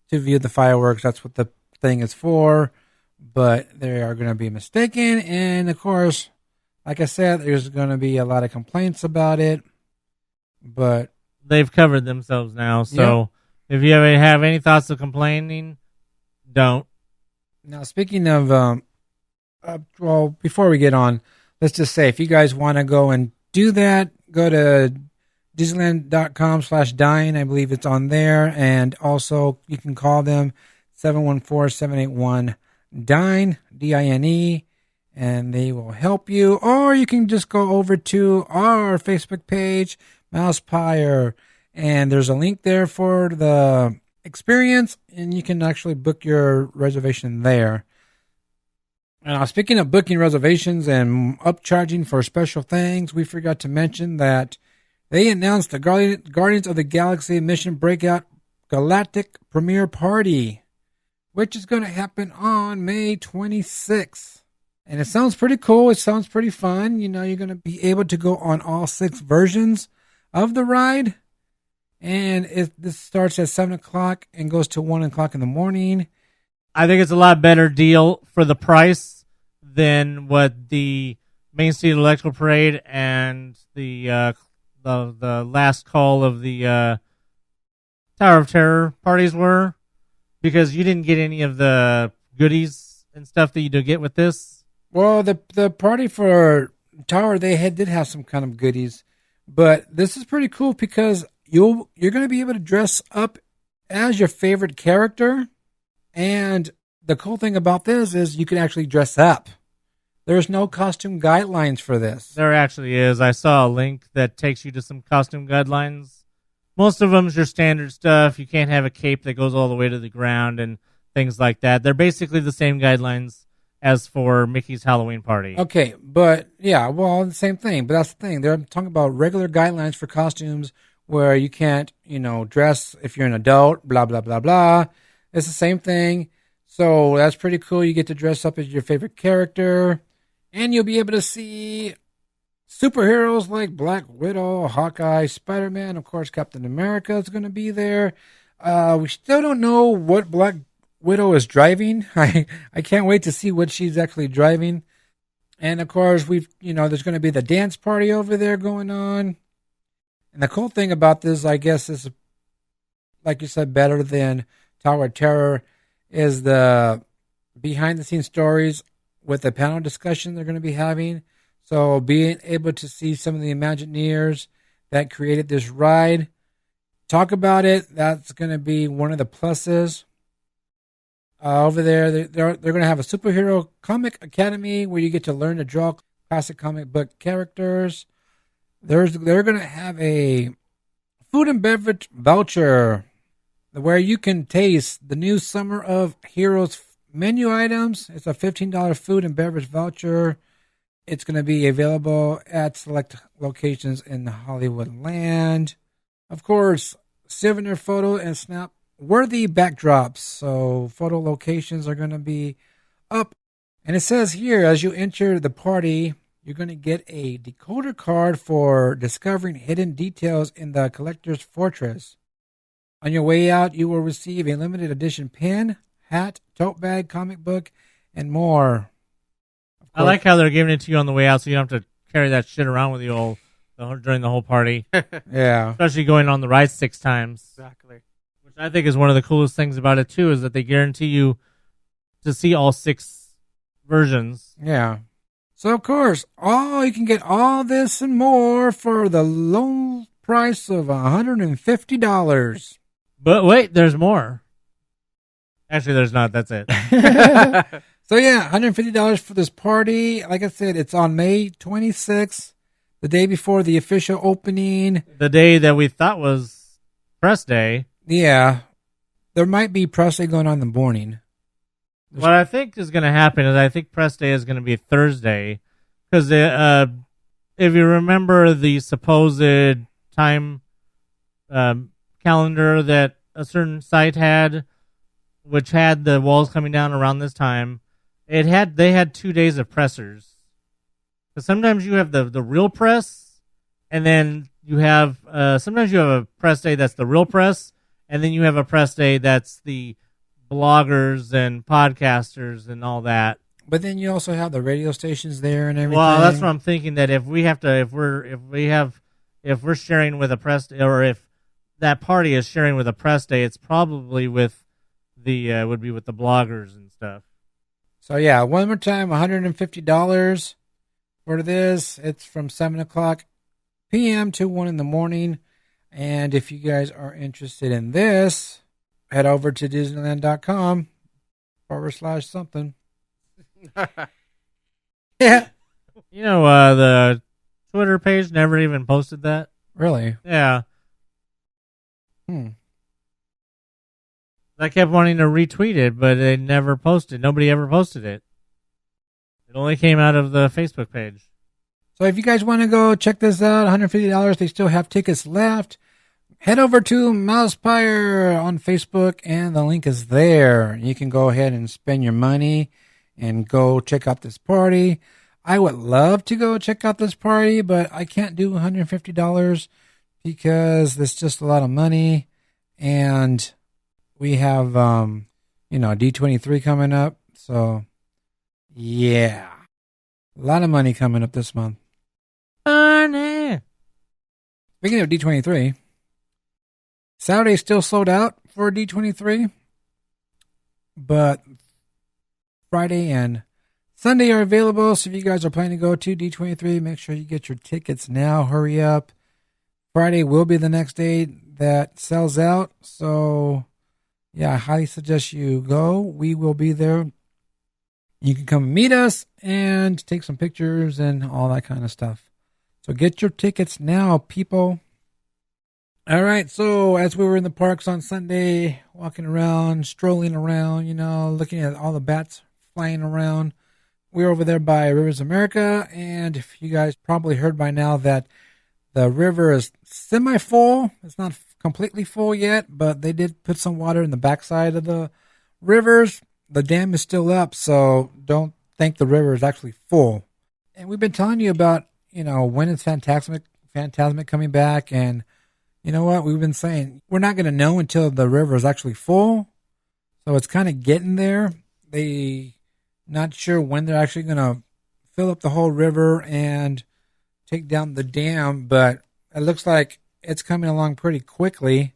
to view the fireworks. That's what the thing is for. But they are going to be mistaken. And, of course, like I said, there's going to be a lot of complaints about it. But they've covered themselves now. So if you have any thoughts of complaining, don't. Now, speaking of, well, before we get on, let's just say if you guys want to go and do that, go to Disneyland.com/dine. I believe it's on there. And also, you can call them 714-781-DINE, D-I-N-E, and they will help you. Or you can just go over to our Facebook page, MousePIRE, and there's a link there for the experience, and you can actually book your reservation there. Now, speaking of booking reservations and upcharging for special things, we forgot to mention that they announced the Guardians of the Galaxy Mission Breakout Galactic Premiere Party, which is going to happen on May 26th. And it sounds pretty cool. It sounds pretty fun. You know, you're going to be able to go on all 6 versions of the ride. And this starts at 7 o'clock and goes to 1 o'clock in the morning. I think it's a lot better deal for the price than what the Main Street Electrical Parade and the last call of the Tower of Terror parties were, because you didn't get any of the goodies and stuff that you do get with this. Well, the party for Tower, did have some kind of goodies, but this is pretty cool because you're going to be able to dress up as your favorite character. And the cool thing about this is you can actually dress up. There's no costume guidelines for this. There actually is. I saw a link that takes you to some costume guidelines. Most of them is your standard stuff. You can't have a cape that goes all the way to the ground and things like that. They're basically the same guidelines as for Mickey's Halloween party. Okay, but yeah, well, the same thing. But that's the thing. They're talking about regular guidelines for costumes where you can't, dress if you're an adult, blah, blah, blah, blah. It's the same thing. So that's pretty cool. You get to dress up as your favorite character. And you'll be able to see superheroes like Black Widow, Hawkeye, Spider-Man. Of course, Captain America is going to be there. We still don't know what Black Widow is driving. I can't wait to see what she's actually driving. And, of course, there's going to be the dance party over there going on. And the cool thing about this, I guess, is, like you said, better than Tower of Terror, is the behind-the-scenes stories with the panel discussion they're going to be having. So being able to see some of the Imagineers that created this ride, talk about it, that's going to be one of the pluses. Over there, they're going to have a Superhero Comic Academy where you get to learn to draw classic comic book characters. They're going to have a food and beverage voucher where you can taste the new Summer of Heroes menu items. It's a $15 food and beverage voucher. It's going to be available at select locations in Hollywood Land. Of course, souvenir photo and snap worthy backdrops. So photo locations are going to be up. And it says here, as you enter the party, you're going to get a decoder card for discovering hidden details in the Collector's Fortress. On your way out, you will receive a limited edition pin, hat, tote bag, comic book, and more. I like how they're giving it to you on the way out, so you don't have to carry that shit around with you during the whole party. Yeah. Especially going on the ride 6 times. Exactly. Which I think is one of the coolest things about it, too, is that they guarantee you to see all 6 versions. Yeah. So, of course, you can get all this and more for the low price of $150. But wait, there's more. Actually, there's not. That's it. So, yeah, $150 for this party. Like I said, it's on May 26th, the day before the official opening. The day that we thought was press day. Yeah, there might be press day going on in the morning. What I think is going to happen is I think press day is going to be Thursday. Because if you remember the supposed time calendar that a certain site had, which had the walls coming down around this time, they had 2 days of pressers. Because sometimes you have the real press, and then you have sometimes you have a press day that's the real press, and then you have a press day that's the bloggers and podcasters and all that. But then you also have the radio stations there and everything. Well, that's what I'm thinking. That if we're sharing with a press, or if that party is sharing with a press day, it's probably with the would be with the bloggers and stuff. So yeah, one more time, $150 for this. It's from 7:00 p.m. to 1 in the morning. And if you guys are interested in this, head over to Disneyland.com/something. Yeah. You know, the Twitter page never even posted that. Really? Yeah. I kept wanting to retweet it, but they never posted. Nobody ever posted it. It only came out of the Facebook page. So if you guys want to go check this out, $150, they still have tickets left. Head over to MousePIRE on Facebook, and the link is there. You can go ahead and spend your money and go check out this party. I would love to go check out this party, but I can't do $150 because it's just a lot of money. And we have, D23 coming up. So, yeah. A lot of money coming up this month. Money. Speaking of D23, Saturday's still sold out for D23, but Friday and Sunday are available. So if you guys are planning to go to D23, make sure you get your tickets now. Hurry up. Friday will be the next day that sells out. So, yeah, I highly suggest you go. We will be there. You can come meet us and take some pictures and all that kind of stuff. So get your tickets now, people. All right, so as we were in the parks on Sunday, walking around, strolling around, looking at all the bats flying around, we were over there by Rivers America, and if you guys probably heard by now that the river is semi-full. It's not completely full yet, but they did put some water in the backside of the rivers. The dam is still up, so don't think the river is actually full. And we've been telling you about, when is Phantasmic coming back, and you know what? We've been saying we're not going to know until the river is actually full. So it's kind of getting there. They not sure when they're actually going to fill up the whole river and take down the dam, but it looks like it's coming along pretty quickly.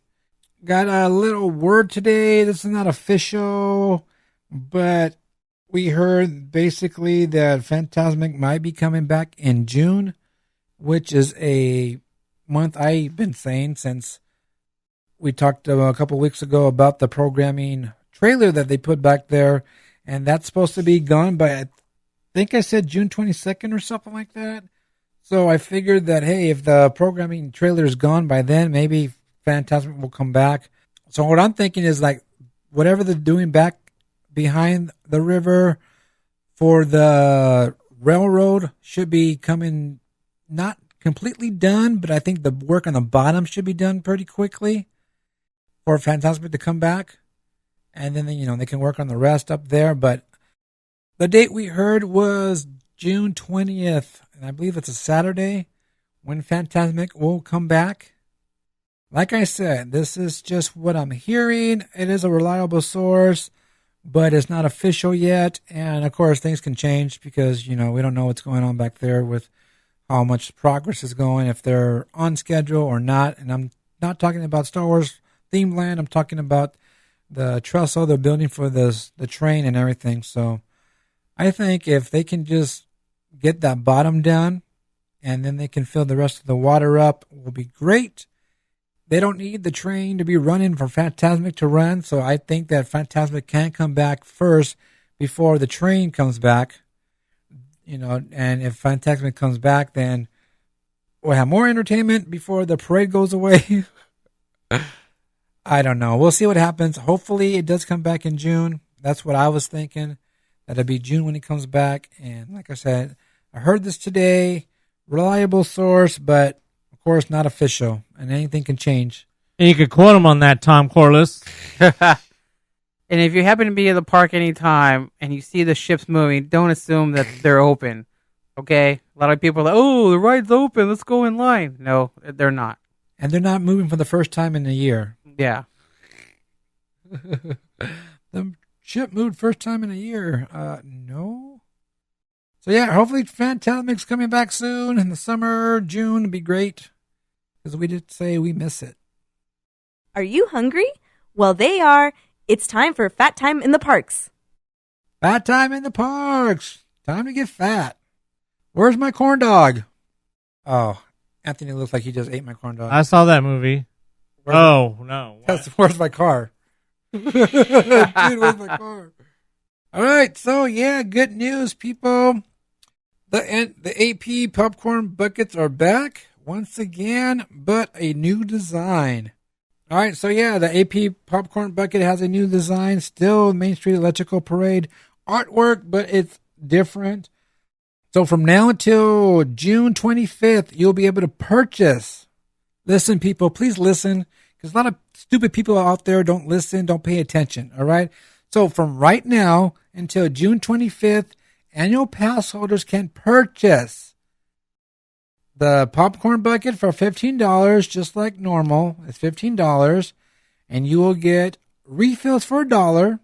Got a little word today. This is not official, but we heard basically that Phantasmic might be coming back in June, which is a month I've been saying since we talked a couple weeks ago about the programming trailer that they put back there, and that's supposed to be gone by, I think I said June 22nd or something like that. So I figured that, hey, if the programming trailer is gone by then, maybe Phantasmic will come back. So what I'm thinking is, like, whatever they're doing back behind the river for the railroad should be coming, not completely done, but I think the work on the bottom should be done pretty quickly for Phantasmic to come back. And then, they can work on the rest up there. But the date we heard was June 20th, and I believe it's a Saturday when Phantasmic will come back. Like I said, this is just what I'm hearing. It is a reliable source, but it's not official yet. And of course, things can change because, we don't know what's going on back there with how much progress is going, if they're on schedule or not. And I'm not talking about Star Wars themed land. I'm talking about the trestle they're building for the train and everything. So I think if they can just get that bottom done, and then they can fill the rest of the water up. Will be great. They don't need the train to be running for Fantasmic to run, so I think that Fantasmic can come back first before the train comes back. And if Fantasmic comes back, then we'll have more entertainment before the parade goes away. I don't know. We'll see what happens. Hopefully it does come back in June. That's what I was thinking. That'll be June when he comes back. And like I said, I heard this today. Reliable source, but of course not official. And anything can change. And you could quote him on that, Tom Corliss. And if you happen to be at the park anytime and you see the ships moving, don't assume that they're open. Okay? A lot of people are like, oh, the ride's open. Let's go in line. No, they're not. And they're not moving for the first time in a year. Yeah. The ship moved first time in a year. No. So yeah, hopefully Fantasmic's coming back soon in the summer, June would be great. Because we did say we miss it. Are you hungry? Well, they are. It's time for Fat Time in the Parks. Fat time in the parks. Time to get fat. Where's my corn dog? Oh, Anthony looks like he just ate my corn dog. I saw that movie. No. Where's my car? Dude, where's my car? All right, so yeah, good news, people. The AP popcorn buckets are back once again, but a new design. All right, so yeah, the AP popcorn bucket has a new design. Still Main Street Electrical Parade artwork, but it's different. So from now until June 25th, you'll be able to purchase. Listen, people, please listen, because a lot of stupid people out there don't listen, don't pay attention, all right? So from right now until June 25th, annual pass holders can purchase the popcorn bucket for $15, just like normal. It's $15, and you will get refills for $1,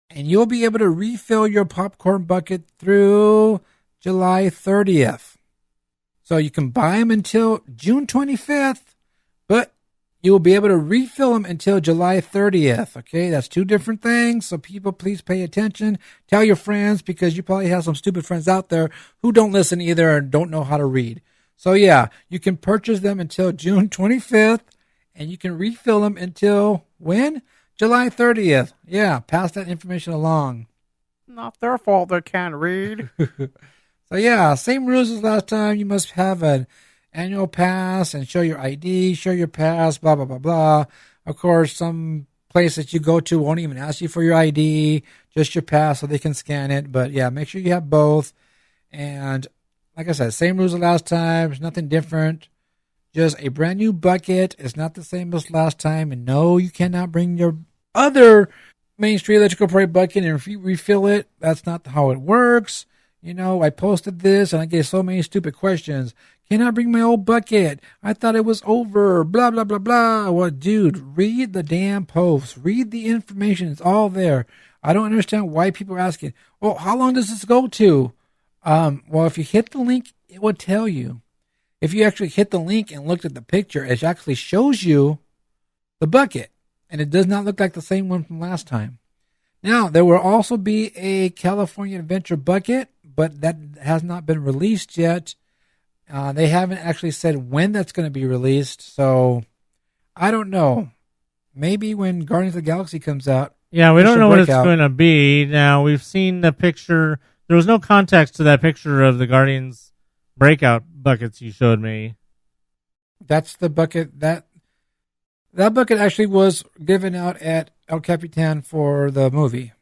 and you'll be able to refill your popcorn bucket through July 30th. So you can buy them until June 25th, but you will be able to refill them until July 30th. Okay, that's two different things. So people, please pay attention. Tell your friends, because you probably have some stupid friends out there who don't listen either and don't know how to read. So yeah, you can purchase them until June 25th, and you can refill them until when? July 30th. Yeah, pass that information along. Not their fault they can't read. So yeah, same rules as last time. You must have an annual pass and show your ID, show your pass, blah, blah, blah, blah. Of course, some place that you go to won't even ask you for your ID, just your pass so they can scan it. But yeah, make sure you have both. And like I said, same rules as last time. There's nothing different. Just a brand new bucket. It's not the same as last time. And no, you cannot bring your other Main Street Electrical Parade bucket and refill it. That's not how it works. You know, I posted this and I get so many stupid questions. Can I bring my old bucket? I thought it was over. Blah, blah, blah, blah. Well, dude, read the damn post. Read the information. It's all there. I don't understand why people are asking, well, how long does this go to? Well, if you hit the link, it will tell you. If you actually hit the link and looked at the picture, it actually shows you the bucket. And it does not look like the same one from last time. Now, there will also be a California Adventure bucket, but that has not been released yet. They haven't actually said when that's going to be released, so I don't know. Maybe when Guardians of the Galaxy comes out. Yeah, we don't know what it's going to be. Now, we've seen the picture. There was no context to that picture of the Guardians Breakout buckets you showed me. That's the bucket. That bucket actually was given out at El Capitan for the movie.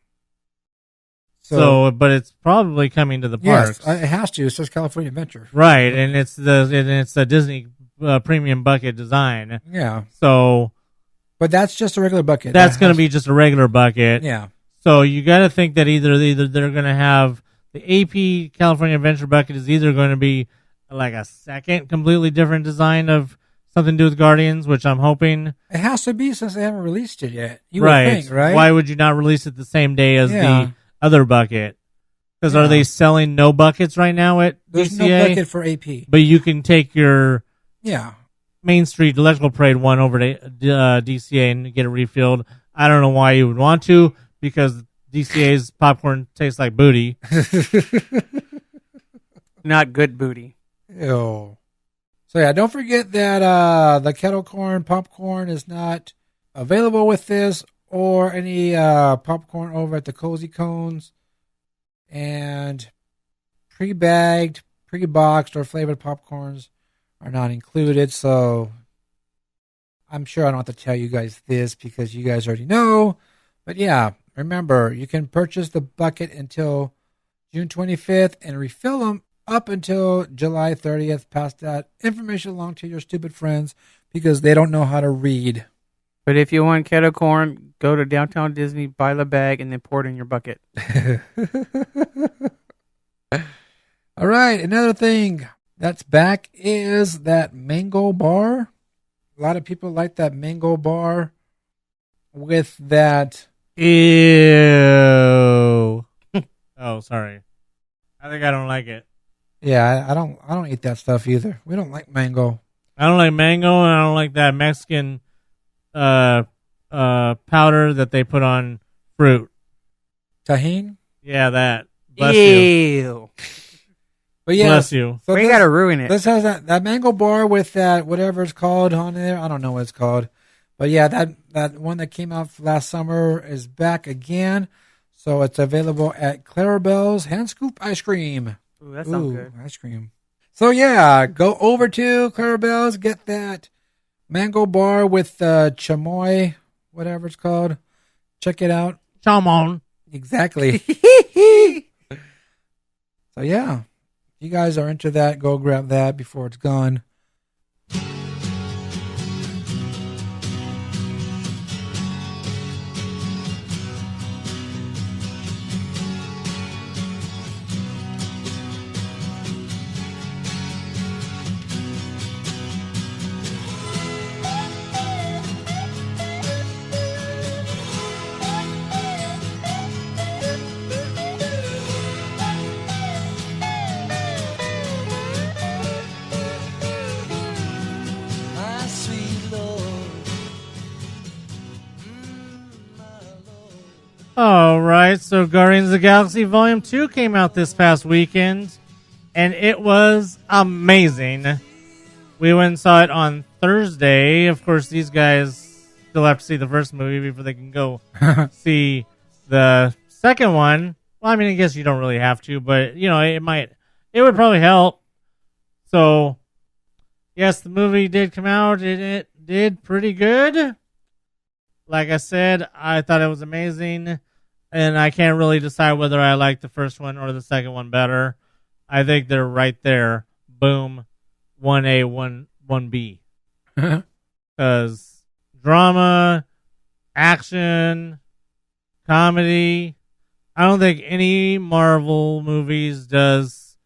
So, but it's probably coming to the parks. Yes, it has to. It says California Adventure. Right, and it's the Disney premium bucket design. Yeah. So, but that's just a regular bucket. That's going to be just a regular bucket. Yeah. So you got to think that either they're going to have the AP California Adventure bucket is either going to be like a second completely different design of something to do with Guardians, which I'm hoping. It has to be since they haven't released it yet. You right. would think, right? Why would you not release it the same day as the other bucket? Because are they selling no buckets right now at There's DCA? No bucket for AP. But you can take your Main Street Electrical Parade one over to DCA and get it refilled. I don't know why you would want to, because DCA's popcorn tastes like booty. Not good booty. Ew. So yeah, don't forget that the kettle corn popcorn is not available with this or any popcorn over at the Cozy Cones. And pre-bagged, pre-boxed, or flavored popcorns are not included. So I'm sure I don't have to tell you guys this because you guys already know. But yeah, remember, you can purchase the bucket until June 25th and refill them up until July 30th. Pass that information along to your stupid friends because they don't know how to read. But if you want kettle corn, go to Downtown Disney, buy the bag, and then pour it in your bucket. All right, another thing that's back is that mango bar. A lot of people like that mango bar with that. Ew. Oh, sorry. I think I don't like it. Yeah, I don't eat that stuff either. We don't like mango. I don't like mango, and I don't like that Mexican powder that they put on fruit. Tajin? Yeah, that. Bless you. Ew. But yeah, Bless you. So We gotta ruin it. This has that mango bar with that whatever it's called on there. I don't know what it's called. But yeah, that one that came out last summer is back again. So it's available at Clarabelle's Hand Scoop Ice Cream. Ooh, that sounds good. Ice cream. So yeah, go over to Clarabelle's, get that mango bar with chamoy, whatever it's called. Check it out. Chamon. Exactly. So yeah, if you guys are into that, go grab that before it's gone. All right, so Guardians of the Galaxy Volume 2 came out this past weekend, and it was amazing. We went and saw it on Thursday. Of course, these guys still have to see the first movie before they can go see the second one. Well, I mean, I guess you don't really have to, but, you know, it would probably help. So, yes, the movie did come out, and it did pretty good. Like I said, I thought it was amazing, and I can't really decide whether I like the first one or the second one better. I think they're right there. Boom. 1A, 1B. Because drama, action, comedy, I don't think any Marvel movies does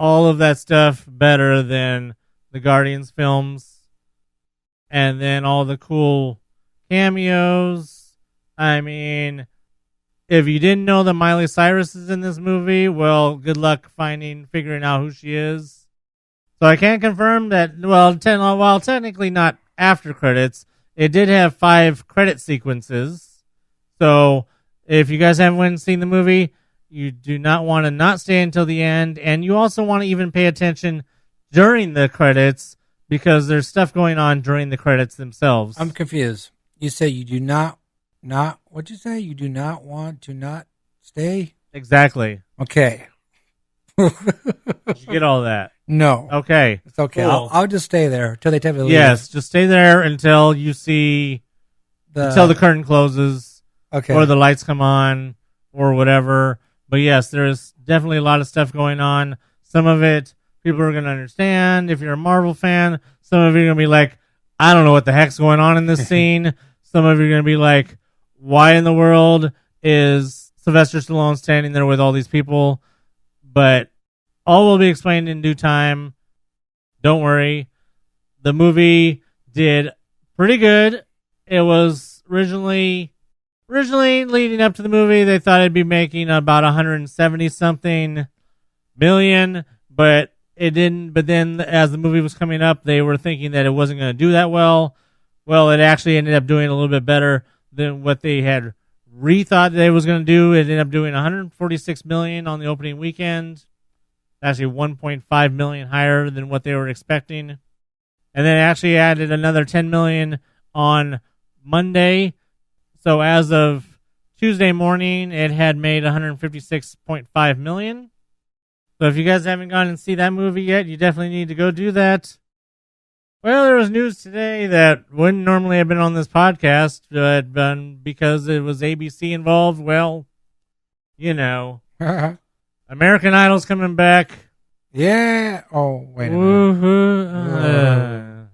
all of that stuff better than the Guardians films. And then all the cool cameos. I mean, if you didn't know that Miley Cyrus is in this movie, well, good luck figuring out who she is. So I can't confirm that, while technically not after credits, it did have 5 credit sequences. So if you guys haven't seen the movie, you do not want to not stay until the end, and you also want to even pay attention during the credits because there's stuff going on during the credits themselves. I'm confused. You say you do not what'd you say? You do not want to not stay? Exactly. Okay. Did you get all that? No. Okay. It's okay. Cool. I'll just stay there until they tell me to leave. Yes, just stay there until you see until the curtain closes, okay, or the lights come on, or whatever. But yes, there is definitely a lot of stuff going on. Some of it people are going to understand. If you're a Marvel fan, some of you are going to be like, I don't know what the heck's going on in this scene. Some of you are going to be like, why in the world is Sylvester Stallone standing there with all these people? But all will be explained in due time. Don't worry. The movie did pretty good. It was originally leading up to the movie, they thought it'd be making about 170 something million, but it didn't. But then as the movie was coming up, they were thinking that it wasn't going to do that well. Well, it actually ended up doing a little bit better than what they had rethought that it was going to do. It ended up doing 146 million on the opening weekend. Actually 1.5 million higher than what they were expecting. And then actually added another 10 million on Monday. So as of Tuesday morning, it had made 156.5 million. So if you guys haven't gone and see that movie yet, you definitely need to go do that. Well, there was news today that wouldn't normally have been on this podcast, but because it was ABC involved, well, you know, American Idol's coming back. Yeah. Oh, wait a minute.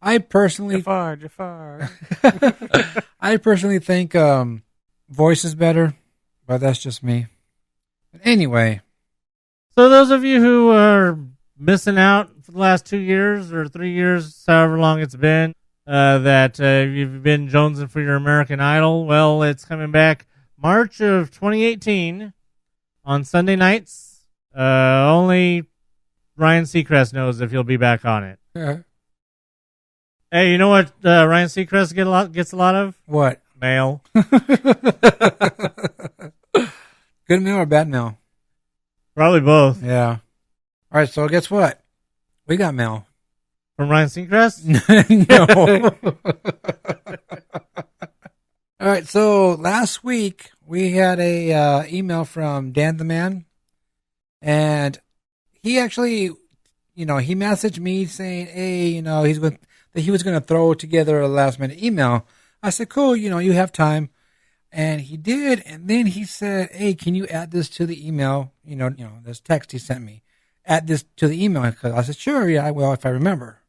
I personally, Jafar. I personally think voice is better, but that's just me. But anyway. So those of you who are missing out for the last 2 years or 3 years, however long it's been, that you've been jonesing for your American Idol, well, it's coming back March of 2018 on Sunday nights. Only Ryan Seacrest knows if he'll be back on it. Hey, you know what Ryan Seacrest gets a lot of? What? Mail. Good mail or bad mail? Probably both. Yeah. All right, so guess what? We got mail. From Ryan Seacrest? No. All right, so last week we had a email from Dan the Man, and he actually, he messaged me saying, hey, that he was going to throw together a last minute email. I said, cool, you have time. And he did, and then he said, hey, can you add this to the email? This text he sent me. Add this to the email. I said, sure, yeah, I will if I remember.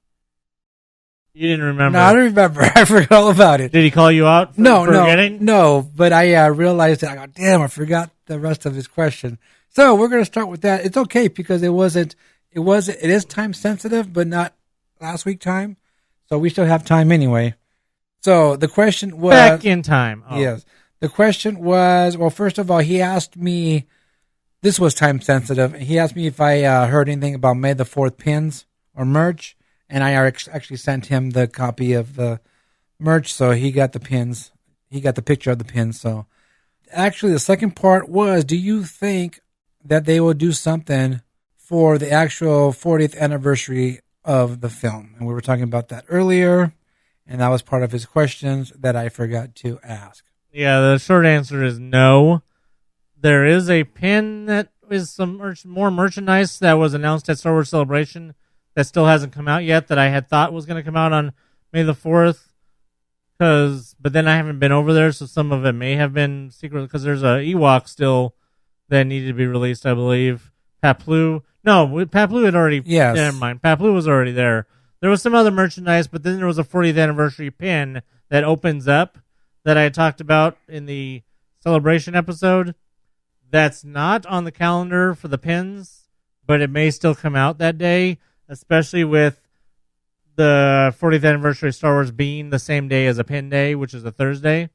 You didn't remember? No, I don't remember. I forgot all about it. Did he call you out for forgetting? No, but I realized that. I go, damn, I forgot the rest of his question. So we're going to start with that. It's okay because it is time sensitive, but not last week time. So we still have time anyway. So the question was... Back in time. Oh. Yes. The question was, well, first of all, he asked me, this was time sensitive. He asked me if I heard anything about May the 4th pins or merch. And I actually sent him the copy of the merch. So he got the pins. He got the picture of the pins. So actually the second part was, do you think that they will do something for the actual 40th anniversary of the film? And we were talking about that earlier. And that was part of his questions that I forgot to ask. Yeah, the short answer is no. There is a pin that is some more merchandise that was announced at Star Wars Celebration that still hasn't come out yet that I had thought was going to come out on May the 4th. But then I haven't been over there, so some of it may have been secret because there's a Ewok still that needed to be released, I believe. Paplu. No, Paplu had already... Yes. Never mind. Paplu was already there. There was some other merchandise, but then there was a 40th anniversary pin that opens up that I talked about in the celebration episode. That's not on the calendar for the pins, but it may still come out that day, especially with the 40th anniversary of Star Wars being the same day as a pin day, which is a Thursday.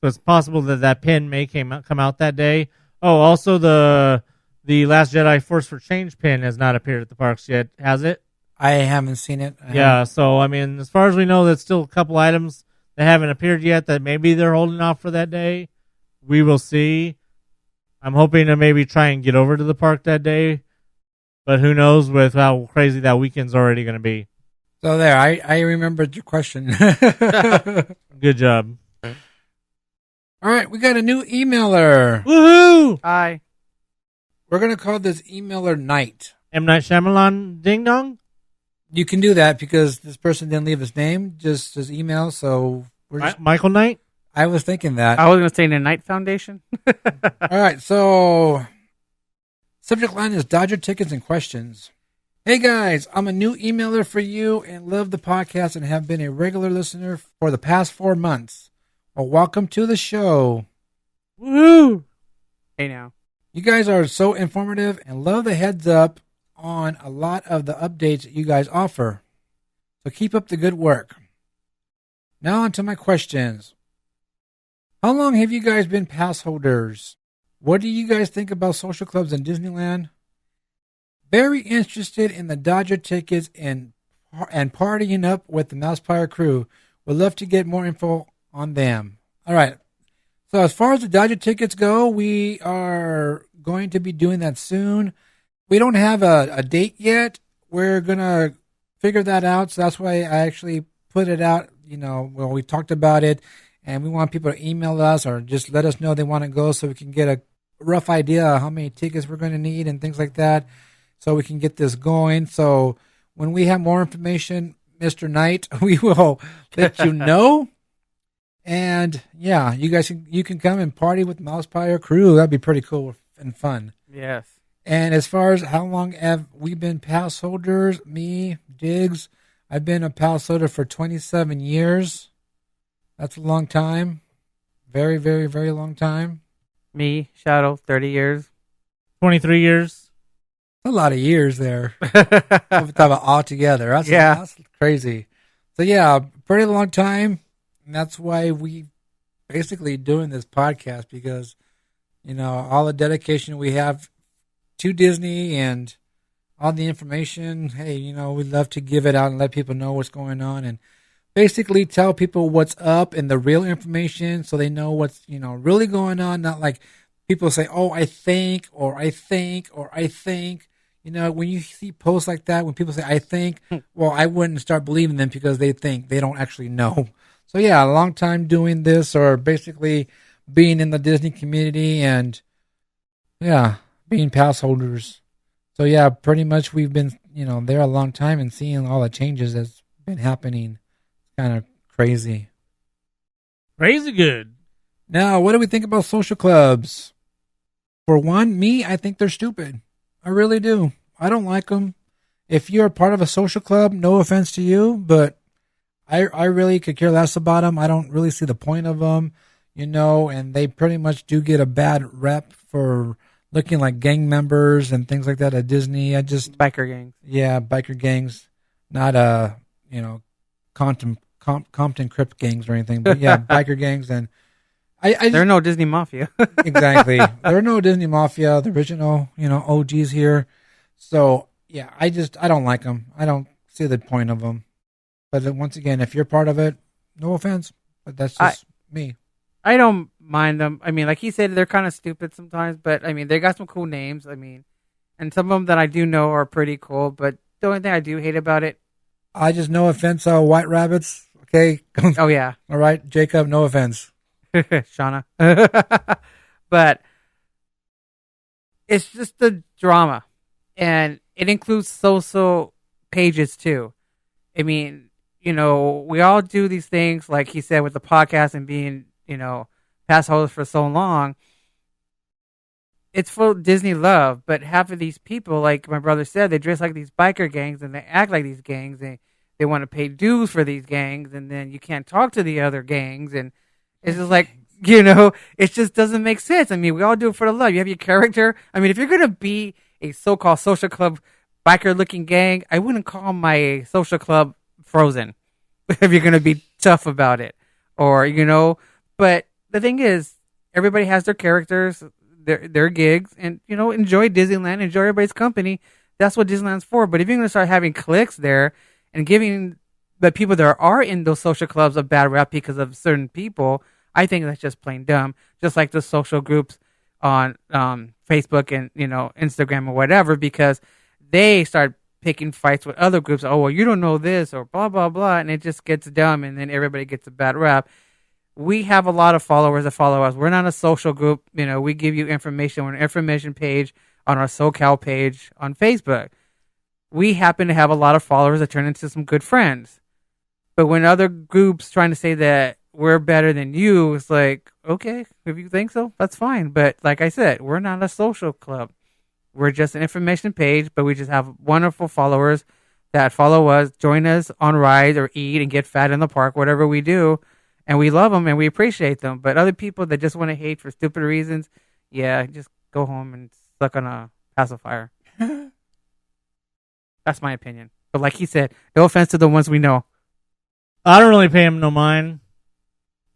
So it's possible that pin may come out that day. Oh, also the Last Jedi Force for Change pin has not appeared at the parks yet, has it? I haven't seen it. Yeah, so, I mean, as far as we know, there's still a couple items that haven't appeared yet that maybe they're holding off for that day. We will see. I'm hoping to maybe try and get over to the park that day, but who knows with how crazy that weekend's already going to be. So there, I remembered your question. Good job. All right, we got a new emailer. Woohoo! Hi. We're going to call this emailer Knight. M. Night Shyamalan Ding Dong? You can do that because this person didn't leave his name, just his email. So we're just, Michael Knight? I was thinking that. I was going to say the Knight Foundation. All right, so subject line is Dodger tickets and questions. Hey guys, I'm a new emailer for you and love the podcast and have been a regular listener for the past 4 months. Well, welcome to the show. Woo! Hey now. You guys are so informative and love the heads up on a lot of the updates that you guys offer. So keep up the good work. Now on to my questions. How long have you guys been pass holders? What do you guys think about social clubs in Disneyland? Very interested in the Dodger tickets and partying up with the MousePIRE crew. Would love to get more info on them. All right. So as far as the Dodger tickets go, we are going to be doing that soon. We don't have a date yet. We're going to figure that out. So that's why I actually put it out. We talked about it, and we want people to email us or just let us know they want to go so we can get a rough idea of how many tickets we're going to need and things like that so we can get this going. So when we have more information, Mr. Knight, we will let you know. And yeah, you can come and party with MousePIRE crew. That'd be pretty cool and fun. Yes. And as far as how long have we been pass holders, me, Diggs, I've been a pass holder for 27 years. That's a long time. Very, very, very long time. Me, Shadow, 30 years. 23 years. A lot of years there. All together. That's crazy. So yeah, pretty long time. And that's why we basically doing this podcast, because, all the dedication we have to Disney and all the information. Hey, we'd love to give it out and let people know what's going on and basically tell people what's up and the real information so they know what's, really going on. Not like people say, oh, I think. When you see posts like that, when people say, I think, well, I wouldn't start believing them because they think. They don't actually know. So yeah, a long time doing this, or basically being in the Disney community and, yeah, being pass holders. So yeah, pretty much we've been, there a long time and seeing all the changes that's been happening. Kind of crazy. Crazy good. Now, what do we think about social clubs? For one, I think they're stupid. I really do. I don't like them. If you're a part of a social club, no offense to you, but I really could care less about them. I don't really see the point of them, and they pretty much do get a bad rep for looking like gang members and things like that at Disney. Biker gangs. Yeah, biker gangs, not Compton Crip gangs or anything, but yeah, biker gangs. And there are no Disney Mafia. Exactly, there are no Disney Mafia, the original, OGs here. So yeah, I don't like them. I don't see the point of them. But once again, if you're part of it, no offense, but that's just me. I don't mind them. I mean, like he said, they're kind of stupid sometimes, but I mean, they got some cool names. I mean, and some of them that I do know are pretty cool, but the only thing I do hate about it, I just, no offense, White Rabbits. Okay. Oh yeah. All right, Jacob. No offense, Shauna. But it's just the drama, and it includes social pages too. I mean, we all do these things, like he said, with the podcast and being, pass holders for so long. It's for Disney love, but half of these people, like my brother said, they dress like these biker gangs and they act like these gangs. They want to pay dues for these gangs, and then you can't talk to the other gangs, and it's just like, it just doesn't make sense. I mean, we all do it for the love. You have your character. I mean, if you're gonna be a so-called social club biker-looking gang, I wouldn't call my social club Frozen if you're gonna be tough about it, or But the thing is, everybody has their characters, their gigs, and enjoy Disneyland, enjoy everybody's company. That's what Disneyland's for. But if you're gonna start having cliques there and giving the people that are in those social clubs a bad rap because of certain people, I think that's just plain dumb. Just like the social groups on Facebook and Instagram or whatever, because they start picking fights with other groups. Oh, well, you don't know this, or blah blah blah, and it just gets dumb, and then everybody gets a bad rap. We have a lot of followers that follow us. We're not a social group. We give you information. We're an information page on our SoCal page on Facebook. We happen to have a lot of followers that turn into some good friends. But when other groups trying to say that we're better than you, it's like, okay, if you think so, that's fine. But like I said, we're not a social club. We're just an information page, but we just have wonderful followers that follow us, join us on rides or eat and get fat in the park, whatever we do. And we love them and we appreciate them. But other people that just want to hate for stupid reasons, yeah, just go home and suck on a pacifier. That's my opinion. But like he said, no offense to the ones we know. I don't really pay him no mind.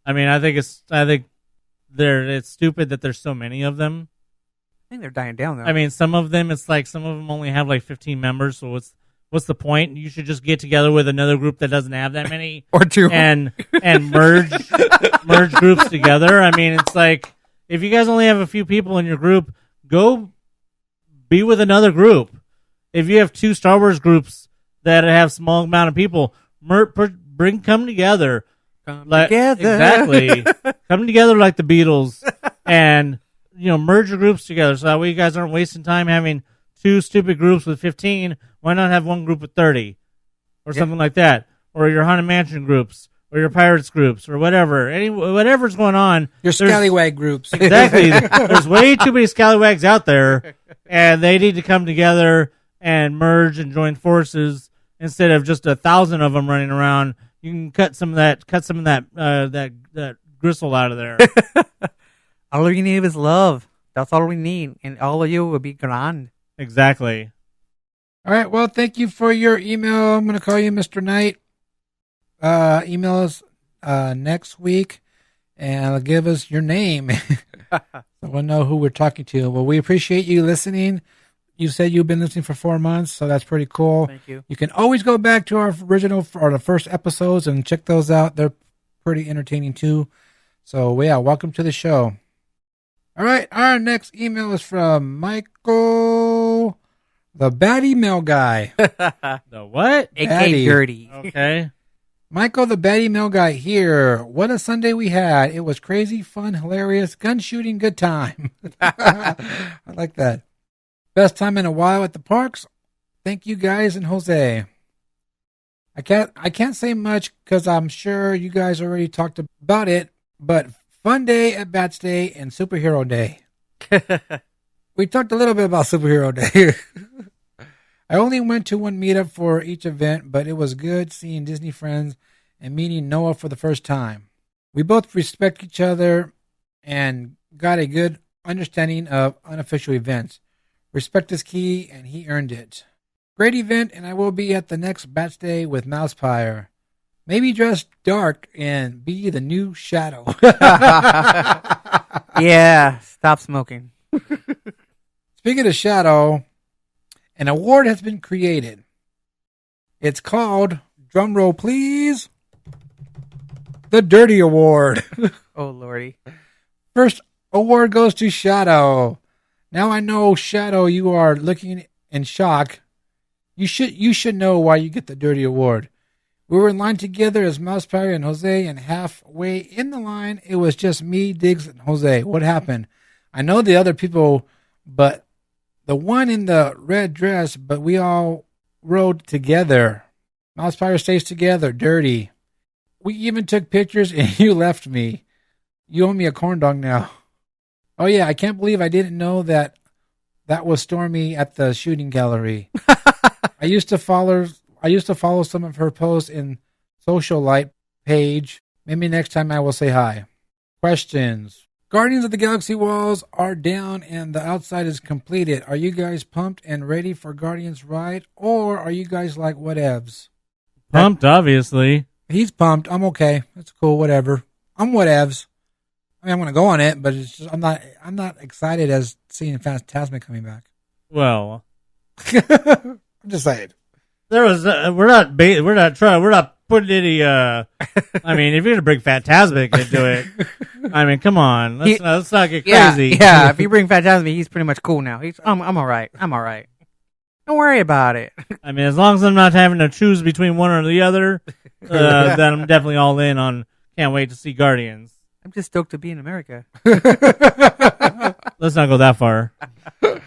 I mean, I think it's stupid that there's so many of them. I think they're dying down though. I mean, some of them only have like 15 members, so what's the point? You should just get together with another group that doesn't have that many, or two, and merge groups together. I mean, it's like, if you guys only have a few people in your group, go be with another group. If you have 2 Star Wars groups that have small amount of people, come together. Exactly. Come together like the Beatles and, merge your groups together so that way you guys aren't wasting time having 2 stupid groups with 15. Why not have one group with 30 or something like that? Or your Haunted Mansion groups or your Pirates groups or whatever. Whatever's going on. Your scallywag groups. Exactly. There's way too many scallywags out there, and they need to come together and merge and join forces instead of just 1,000 of them running around. You can cut some of that that gristle out of there. All we need is love. That's all we need, and all of you will be grand. Exactly. All right. Well, thank you for your email. I'm going to call you Mr. Knight. Email us next week and give us your name so we'll know who we're talking to. Well, we appreciate you listening. You said you've been listening for 4 months, so that's pretty cool. Thank you. You can always go back to our original or the first episodes and check those out. They're pretty entertaining too. So yeah, welcome to the show. All right, our next email is from Michael, the batty mail guy. The what? A.K. Dirty. Okay. Michael, the batty mail guy here. What a Sunday we had. It was crazy, fun, hilarious, gun shooting, good time. I like that. Best time in a while at the parks. Thank you guys and Jose. I can't say much because I'm sure you guys already talked about it, but fun day at Bats Day and Superhero Day. We talked a little bit about Superhero Day. I only went to one meetup for each event, but it was good seeing Disney friends and meeting Noah for the first time. We both respect each other and got a good understanding of unofficial events. Respect is key, and he earned it. Great event, and I will be at the next Bats Day with MousePIRE. Maybe dress dark and be the new Shadow. Yeah, stop smoking. Speaking of Shadow, an award has been created. It's called, drumroll please, the Dirty Award. Oh, Lordy. First award goes to Shadow. Now I know, Shadow, you are looking in shock. You should know why you get the Dirty Award. We were in line together as MousePIRE and Jose, and halfway in the line, it was just me, Diggs, and Jose. What happened? I know the other people, but the one in the red dress, but we all rode together. MousePIRE stays together, dirty. We even took pictures, and you left me. You owe me a corn dog now. Oh yeah, I can't believe I didn't know that was Stormy at the shooting gallery. I used to follow some of her posts in Socialite page. Maybe next time I will say hi. Questions. Guardians of the Galaxy walls are down and the outside is completed. Are you guys pumped and ready for Guardians ride, or are you guys like whatevs? Pumped, obviously. He's pumped. I'm okay. That's cool. Whatever. I'm whatevs. I mean, I'm gonna go on it, but it's just, I'm not excited as seeing Phantasmic coming back. Well, I'm just saying. There was we're not putting any. I mean, if you're gonna bring Phantasmic into it, I mean, come on, let's not get crazy. Yeah. If you bring Phantasmic, he's pretty much cool now. I'm all right. I'm all right. Don't worry about it. I mean, as long as I'm not having to choose between one or the other, then I'm definitely all in on. Can't wait to see Guardians. I'm just stoked to be in America. Let's not go that far. All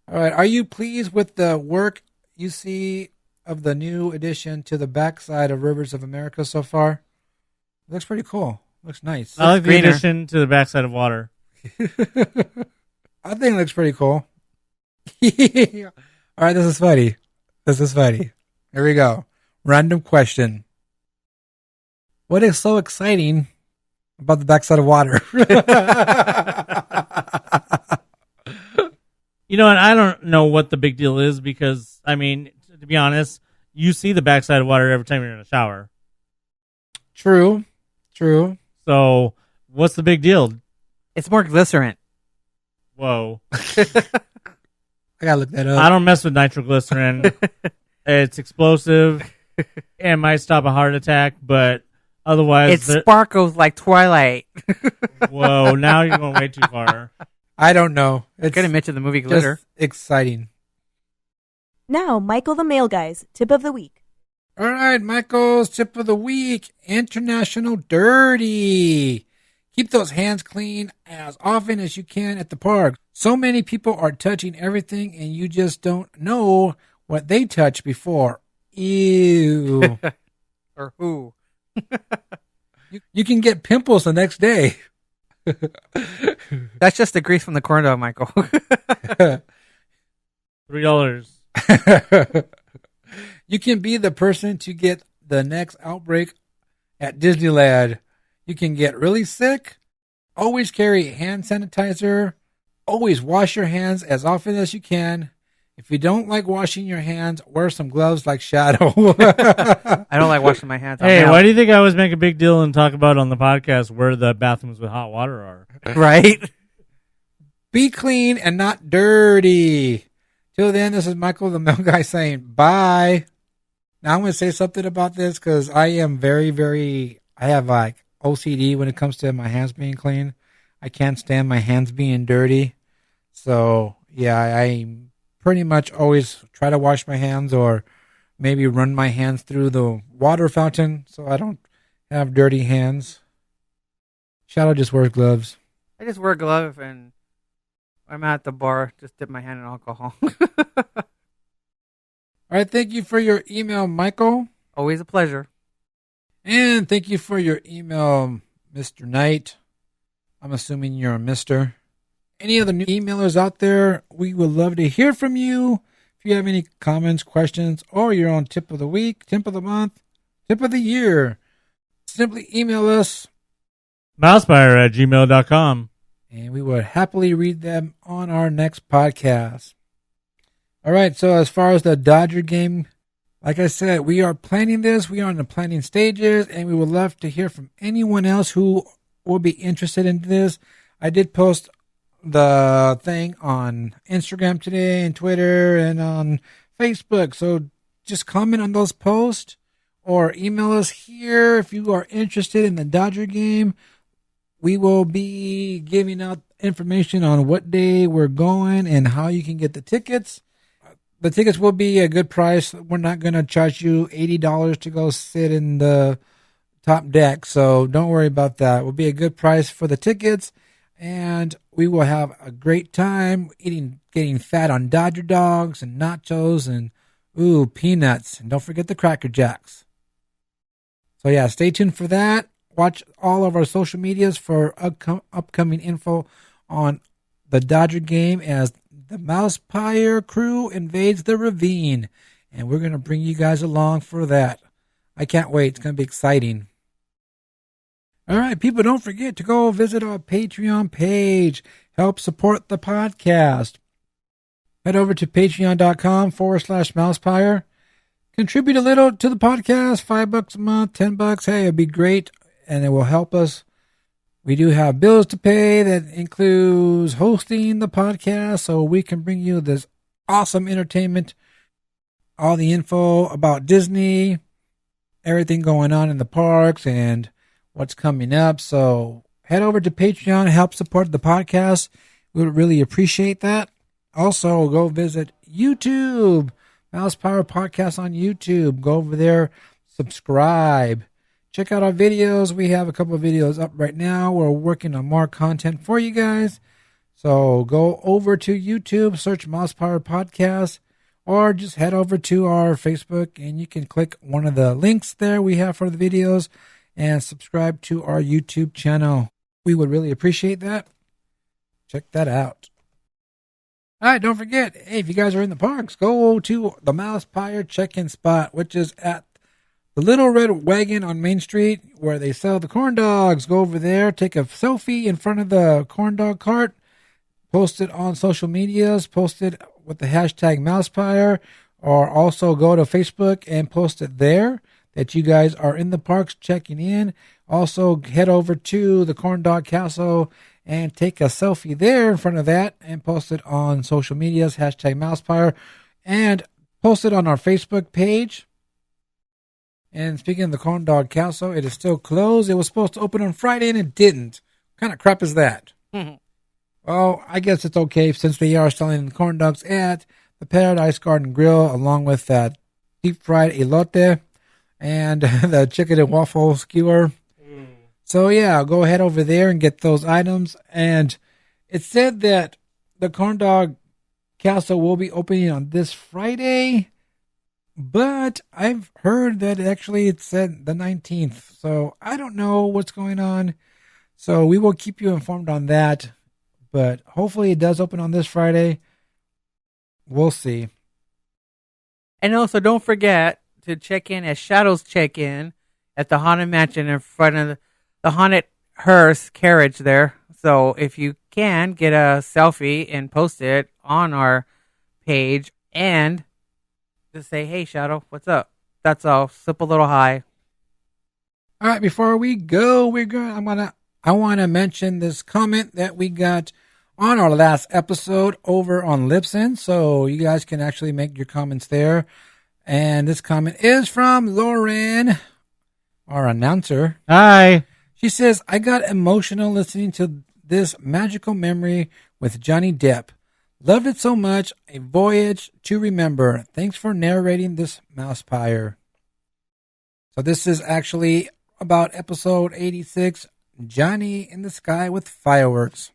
right. Are you pleased with the work you see of the new addition to the backside of Rivers of America so far? It looks pretty cool. Looks nice. I like the addition to the backside of water. I think it looks pretty cool. All right. This is funny. Here we go. Random question. What is so exciting about the backside of water? You know what? I don't know what the big deal is because, I mean, to be honest, you see the backside of water every time you're in a shower. True. So, what's the big deal? It's more glycerin. Whoa. I gotta look that up. I don't mess with nitroglycerin. It's explosive. It might stop a heart attack, but otherwise... It sparkles like Twilight. Whoa, now you're going way too far. I don't know. It's Could have mentioned the movie Glitter. just exciting. Now, Michael the Mail Guy's tip of the week. All right, Michael's tip of the week, International Dirty. Keep those hands clean as often as you can at the park. So many people are touching everything and you just don't know what they touched before. Ew. Or who? You can get pimples the next day. That's just the grease from the corn dog, Michael. $3. You can be the person to get the next outbreak at Disneyland. You can get really sick. Always carry hand sanitizer. Always wash your hands as often as you can. If you don't like washing your hands, wear some gloves like Shadow. I don't like washing my hands. Hey, why do you think I always make a big deal and talk about on the podcast where the bathrooms with hot water are? Right? Be clean and not dirty. Till then, this is Michael the Mail Guy saying bye. Now I'm going to say something about this because I am I have like OCD when it comes to my hands being clean. I can't stand my hands being dirty. So, yeah, I pretty much always try to wash my hands or maybe run my hands through the water fountain so I don't have dirty hands. Shadow just wears gloves. I just wear a glove and I'm at the bar, just dip my hand in alcohol. All right, thank you for your email, Michael. Always a pleasure. And thank you for your email, Mr. Knight. I'm assuming you're a mister. Any other new emailers out there, we would love to hear from you. If you have any comments, questions, or your own tip of the week, tip of the month, tip of the year, simply email us. MousePIRE@gmail.com. And we would happily read them on our next podcast. All right, so as far as the Dodger game, like I said, we are planning this. We are in the planning stages, and we would love to hear from anyone else who will be interested in this. I did post the thing on Instagram today and Twitter and on Facebook. So just comment on those posts or email us here if you are interested in the Dodger game. We will be giving out information on what day we're going and how you can get the tickets. The tickets will be a good price. We're not going to charge you $80 to go sit in the top deck, so don't worry about that. It will be a good price for the tickets, and we will have a great time getting fat on Dodger dogs and nachos and peanuts. And don't forget the Cracker Jacks. So yeah, stay tuned for that. Watch all of our social medias for upcoming info on the Dodger game as the MousePIRE crew invades the ravine. And we're going to bring you guys along for that. I can't wait. It's going to be exciting. All right, people, don't forget to go visit our Patreon page. Help support the podcast. Head over to patreon.com/MousePIRE. Contribute a little to the podcast, $5 a month, $10. Hey, it'd be great, and it will help us. We do have bills to pay that includes hosting the podcast, so we can bring you this awesome entertainment, all the info about Disney, everything going on in the parks, and what's coming up. So head over to Patreon, help support the podcast. We would really appreciate that. Also, go visit YouTube, MousePIRE Podcast on YouTube. Go over there, subscribe. Check out our videos. We have a couple of videos up right now. We're working on more content for you guys. So go over to YouTube, search MousePIRE Podcast, or just head over to our Facebook and you can click one of the links there we have for the videos and subscribe to our YouTube channel. We would really appreciate that. Check that out. All right, don't forget, hey, if you guys are in the parks, go to the MousePIRE check-in spot, which is at the Little Red Wagon on Main Street where they sell the corn dogs. Go over there, take a selfie in front of the corn dog cart, post it on social medias, post it with the hashtag MousePIRE, or also go to Facebook and post it there that you guys are in the parks checking in. Also, head over to the Corn Dog Castle and take a selfie there in front of that and post it on social medias, hashtag MousePIRE, and post it on our Facebook page. And speaking of the Corn Dog Castle, it is still closed. It was supposed to open on Friday and it didn't. What kind of crap is that? Well, I guess it's okay since they are selling the corn dogs at the Paradise Garden Grill, along with that deep fried elote and the chicken and waffle skewer. So yeah, go ahead over there and get those items. And it said that the corn dog castle will be opening on this Friday, but I've heard that actually it said the 19th. So I don't know what's going on. So we will keep you informed on that. But hopefully it does open on this Friday. We'll see. And also, don't forget to check in at Shadow's Check-In at the Haunted Mansion in front of the Haunted Hearse carriage there. So if you can, get a selfie and post it on our page and just say, hey, Shadow, what's up? That's all. Slip a little high. All right, before we go, I want to mention this comment that we got on our last episode over on Libsyn, so you guys can actually make your comments there. And this comment is from Lauren, our announcer. Hi. She says, I got emotional listening to this magical memory with Johnny Depp. Loved it so much. A voyage to remember. Thanks for narrating this, MousePIRE. So this is actually about episode 86, Johnny in the Sky with Fireworks.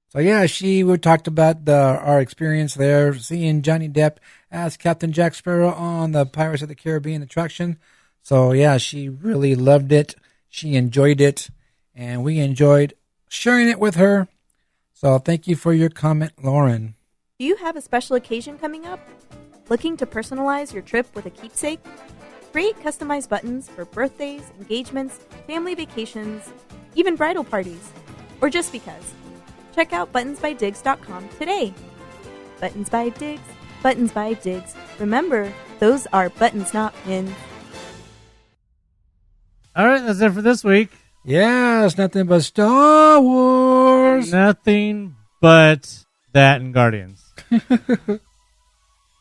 So yeah, we talked about our experience there, seeing Johnny Depp as Captain Jack Sparrow on the Pirates of the Caribbean attraction. So yeah, she really loved it. She enjoyed it, and we enjoyed sharing it with her. So thank you for your comment, Lauren. Do you have a special occasion coming up? Looking to personalize your trip with a keepsake? Create customized buttons for birthdays, engagements, family vacations, even bridal parties, or just because. Check out buttonsbydiggs.com today. Buttons by Diggs, Buttons by Diggs. Remember, those are buttons, not pins. All right, that's it for this week. Yeah, it's nothing but Star Wars. Nothing but that and Guardians.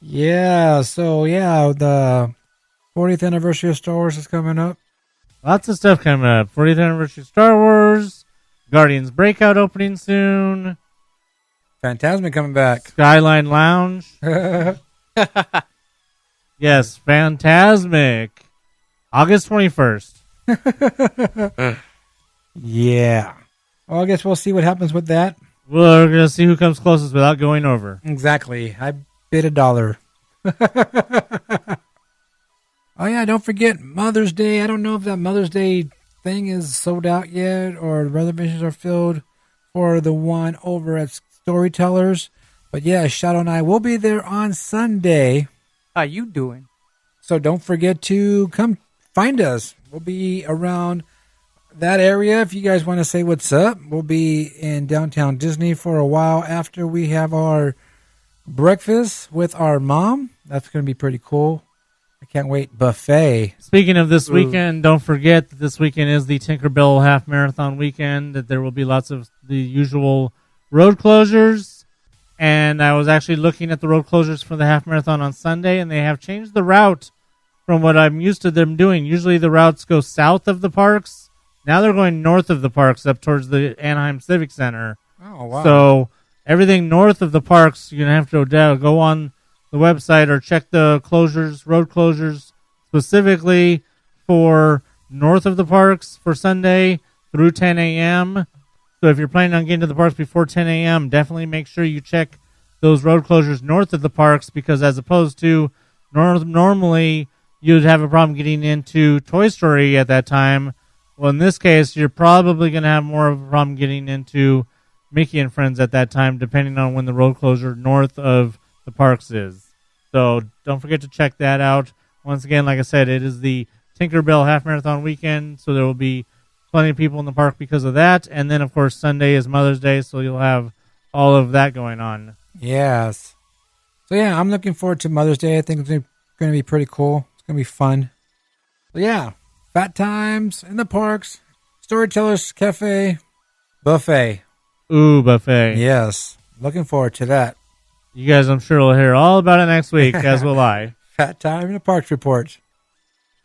Yeah, so yeah, the 40th anniversary of Star Wars is coming up. Lots of stuff coming up. 40th anniversary of Star Wars. Guardians Breakout opening soon. Phantasmic coming back. Skyline Lounge. Yes, Phantasmic. August 21st. Yeah. Well, I guess we'll see what happens with that. We're going to see who comes closest without going over. Exactly. I bid $1. Oh, yeah, don't forget Mother's Day. I don't know if that Mother's Day thing is sold out yet or reservations are filled for the one over at Storytellers. But, yeah, Shadow and I will be there on Sunday. How you doing? So don't forget to come find us. We'll be around that area. If you guys want to say what's up, we'll be in downtown Disney for a while after we have our breakfast with our mom. That's going to be pretty cool. I can't wait. Buffet. Speaking of this weekend, don't forget that this weekend is the Tinkerbell Half Marathon weekend, that there will be lots of the usual road closures. And I was actually looking at the road closures for the half marathon on Sunday, and they have changed the route from what I'm used to them doing. Usually the routes go south of the parks. Now they're going north of the parks up towards the Anaheim Civic Center. Oh, wow. So everything north of the parks, you're going to have to go on the website or check the closures, road closures, specifically for north of the parks for Sunday through 10 a.m. So if you're planning on getting to the parks before 10 a.m., definitely make sure you check those road closures north of the parks, because as opposed to normally you'd have a problem getting into Toy Story at that time. Well, in this case, you're probably going to have more of a problem getting into Mickey and Friends at that time, depending on when the road closure north of the parks is. So don't forget to check that out. Once again, like I said, it is the Tinkerbell Half Marathon weekend, so there will be plenty of people in the park because of that. And then, of course, Sunday is Mother's Day, so you'll have all of that going on. Yes. So, yeah, I'm looking forward to Mother's Day. I think it's going to be pretty cool. It's going to be fun. So, yeah, fat times in the parks, Storytellers Cafe, buffet. Ooh, buffet. Yes. Looking forward to that. You guys, I'm sure, will hear all about it next week, as will I. Fat time in the parks report.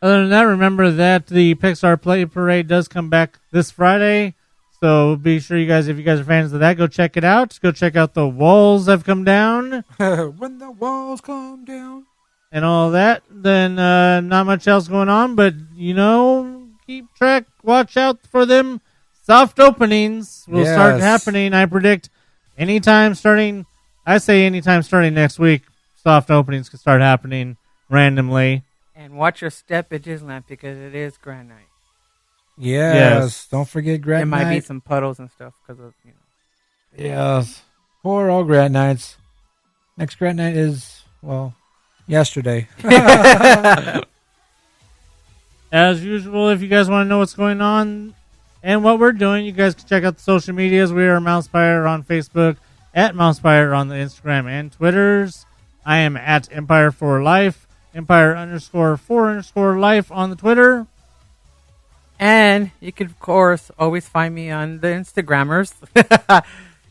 Other than that, remember that the Pixar Play Parade does come back this Friday. So be sure you guys, if you guys are fans of that, go check it out. Go check out The Walls Have Come Down. When the walls come down. And all that. Then not much else going on, but, keep track. Watch out for them soft openings. Will start happening, I predict, anytime starting next week. Soft openings can start happening randomly. And watch your step at Disneyland because it is Grand Night. Yes. Don't forget Grand Night. There might be some puddles and stuff because of, Yes. For all Grand Nights. Next Grand Night is, yesterday. As usual, if you guys want to know what's going on and what we're doing, you guys can check out the social medias. We are MousePIRE on Facebook, at MousePIRE on the Instagram and Twitters. I am at Empire for Life, Empire_4_life on the Twitter. And you can, of course, always find me on the Instagrammers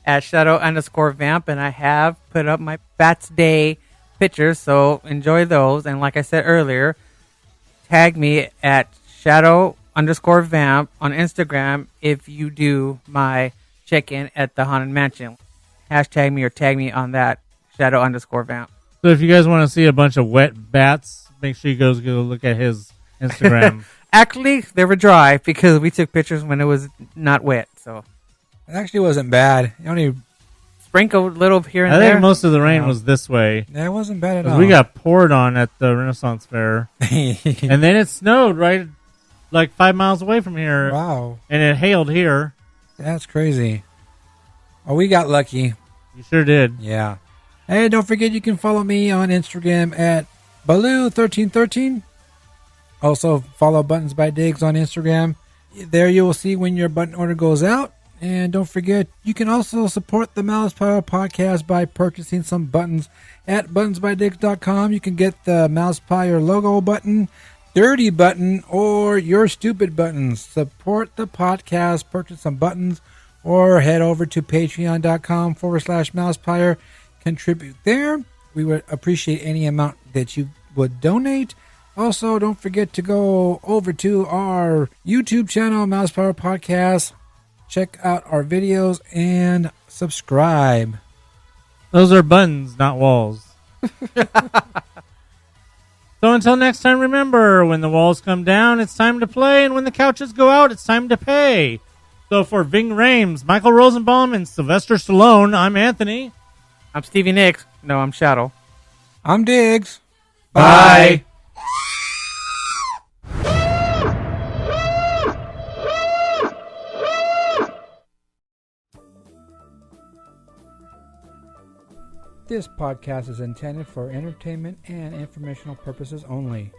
at Shadow_Vamp. And I have put up my Bats Day pictures, so enjoy those. And like I said earlier, tag me at Shadow_Vamp on Instagram if you do my check-in at the Haunted Mansion. Hashtag me or tag me on that, Shadow_Vamp. So if you guys want to see a bunch of wet bats, make sure you go look at his Instagram. Actually, they were dry because we took pictures when it was not wet. So It actually wasn't bad. You only sprinkled a little here and I there. think most of the rain was this way. Yeah, it wasn't bad at all. We got poured on at the Renaissance Fair. And then it snowed right like 5 miles away from here. Wow. And it hailed here. That's crazy. Oh, we got lucky. You sure did. Yeah. Hey, don't forget you can follow me on Instagram at Baloo1313. Also, follow Buttons by Diggs on Instagram. There you will see when your button order goes out. And don't forget, you can also support the MousePIRE Podcast by purchasing some buttons at buttonsbydiggs.com. You can get the MousePIRE logo button, dirty button, or your stupid buttons. Support the podcast, purchase some buttons, or head over to patreon.com/MousePIRE. Contribute there. We would appreciate any amount that you would donate. Also, don't forget to go over to our YouTube channel, MousePIRE Podcast. Check out our videos and subscribe. Those are buttons, not walls. So until next time, remember, when the walls come down, it's time to play, and when the couches go out, it's time to pay. So for Ving Rhames, Michael Rosenbaum, and Sylvester Stallone, I'm Anthony. I'm Stevie Nicks. No, I'm Shadow. I'm Diggs. Bye. This podcast is intended for entertainment and informational purposes only.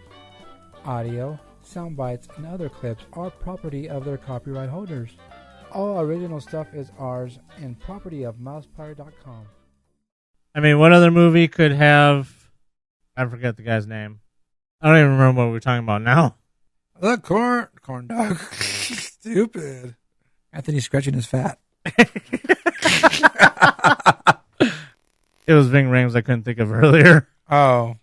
Audio, sound bites, and other clips are property of their copyright holders. All original stuff is ours and property of MousePIRE.com. I mean, what other movie could have... I forget the guy's name. I don't even remember what we're talking about now. The corn dog. Stupid. Anthony's scratching his fat. It was Ving Rhames I couldn't think of earlier. Oh.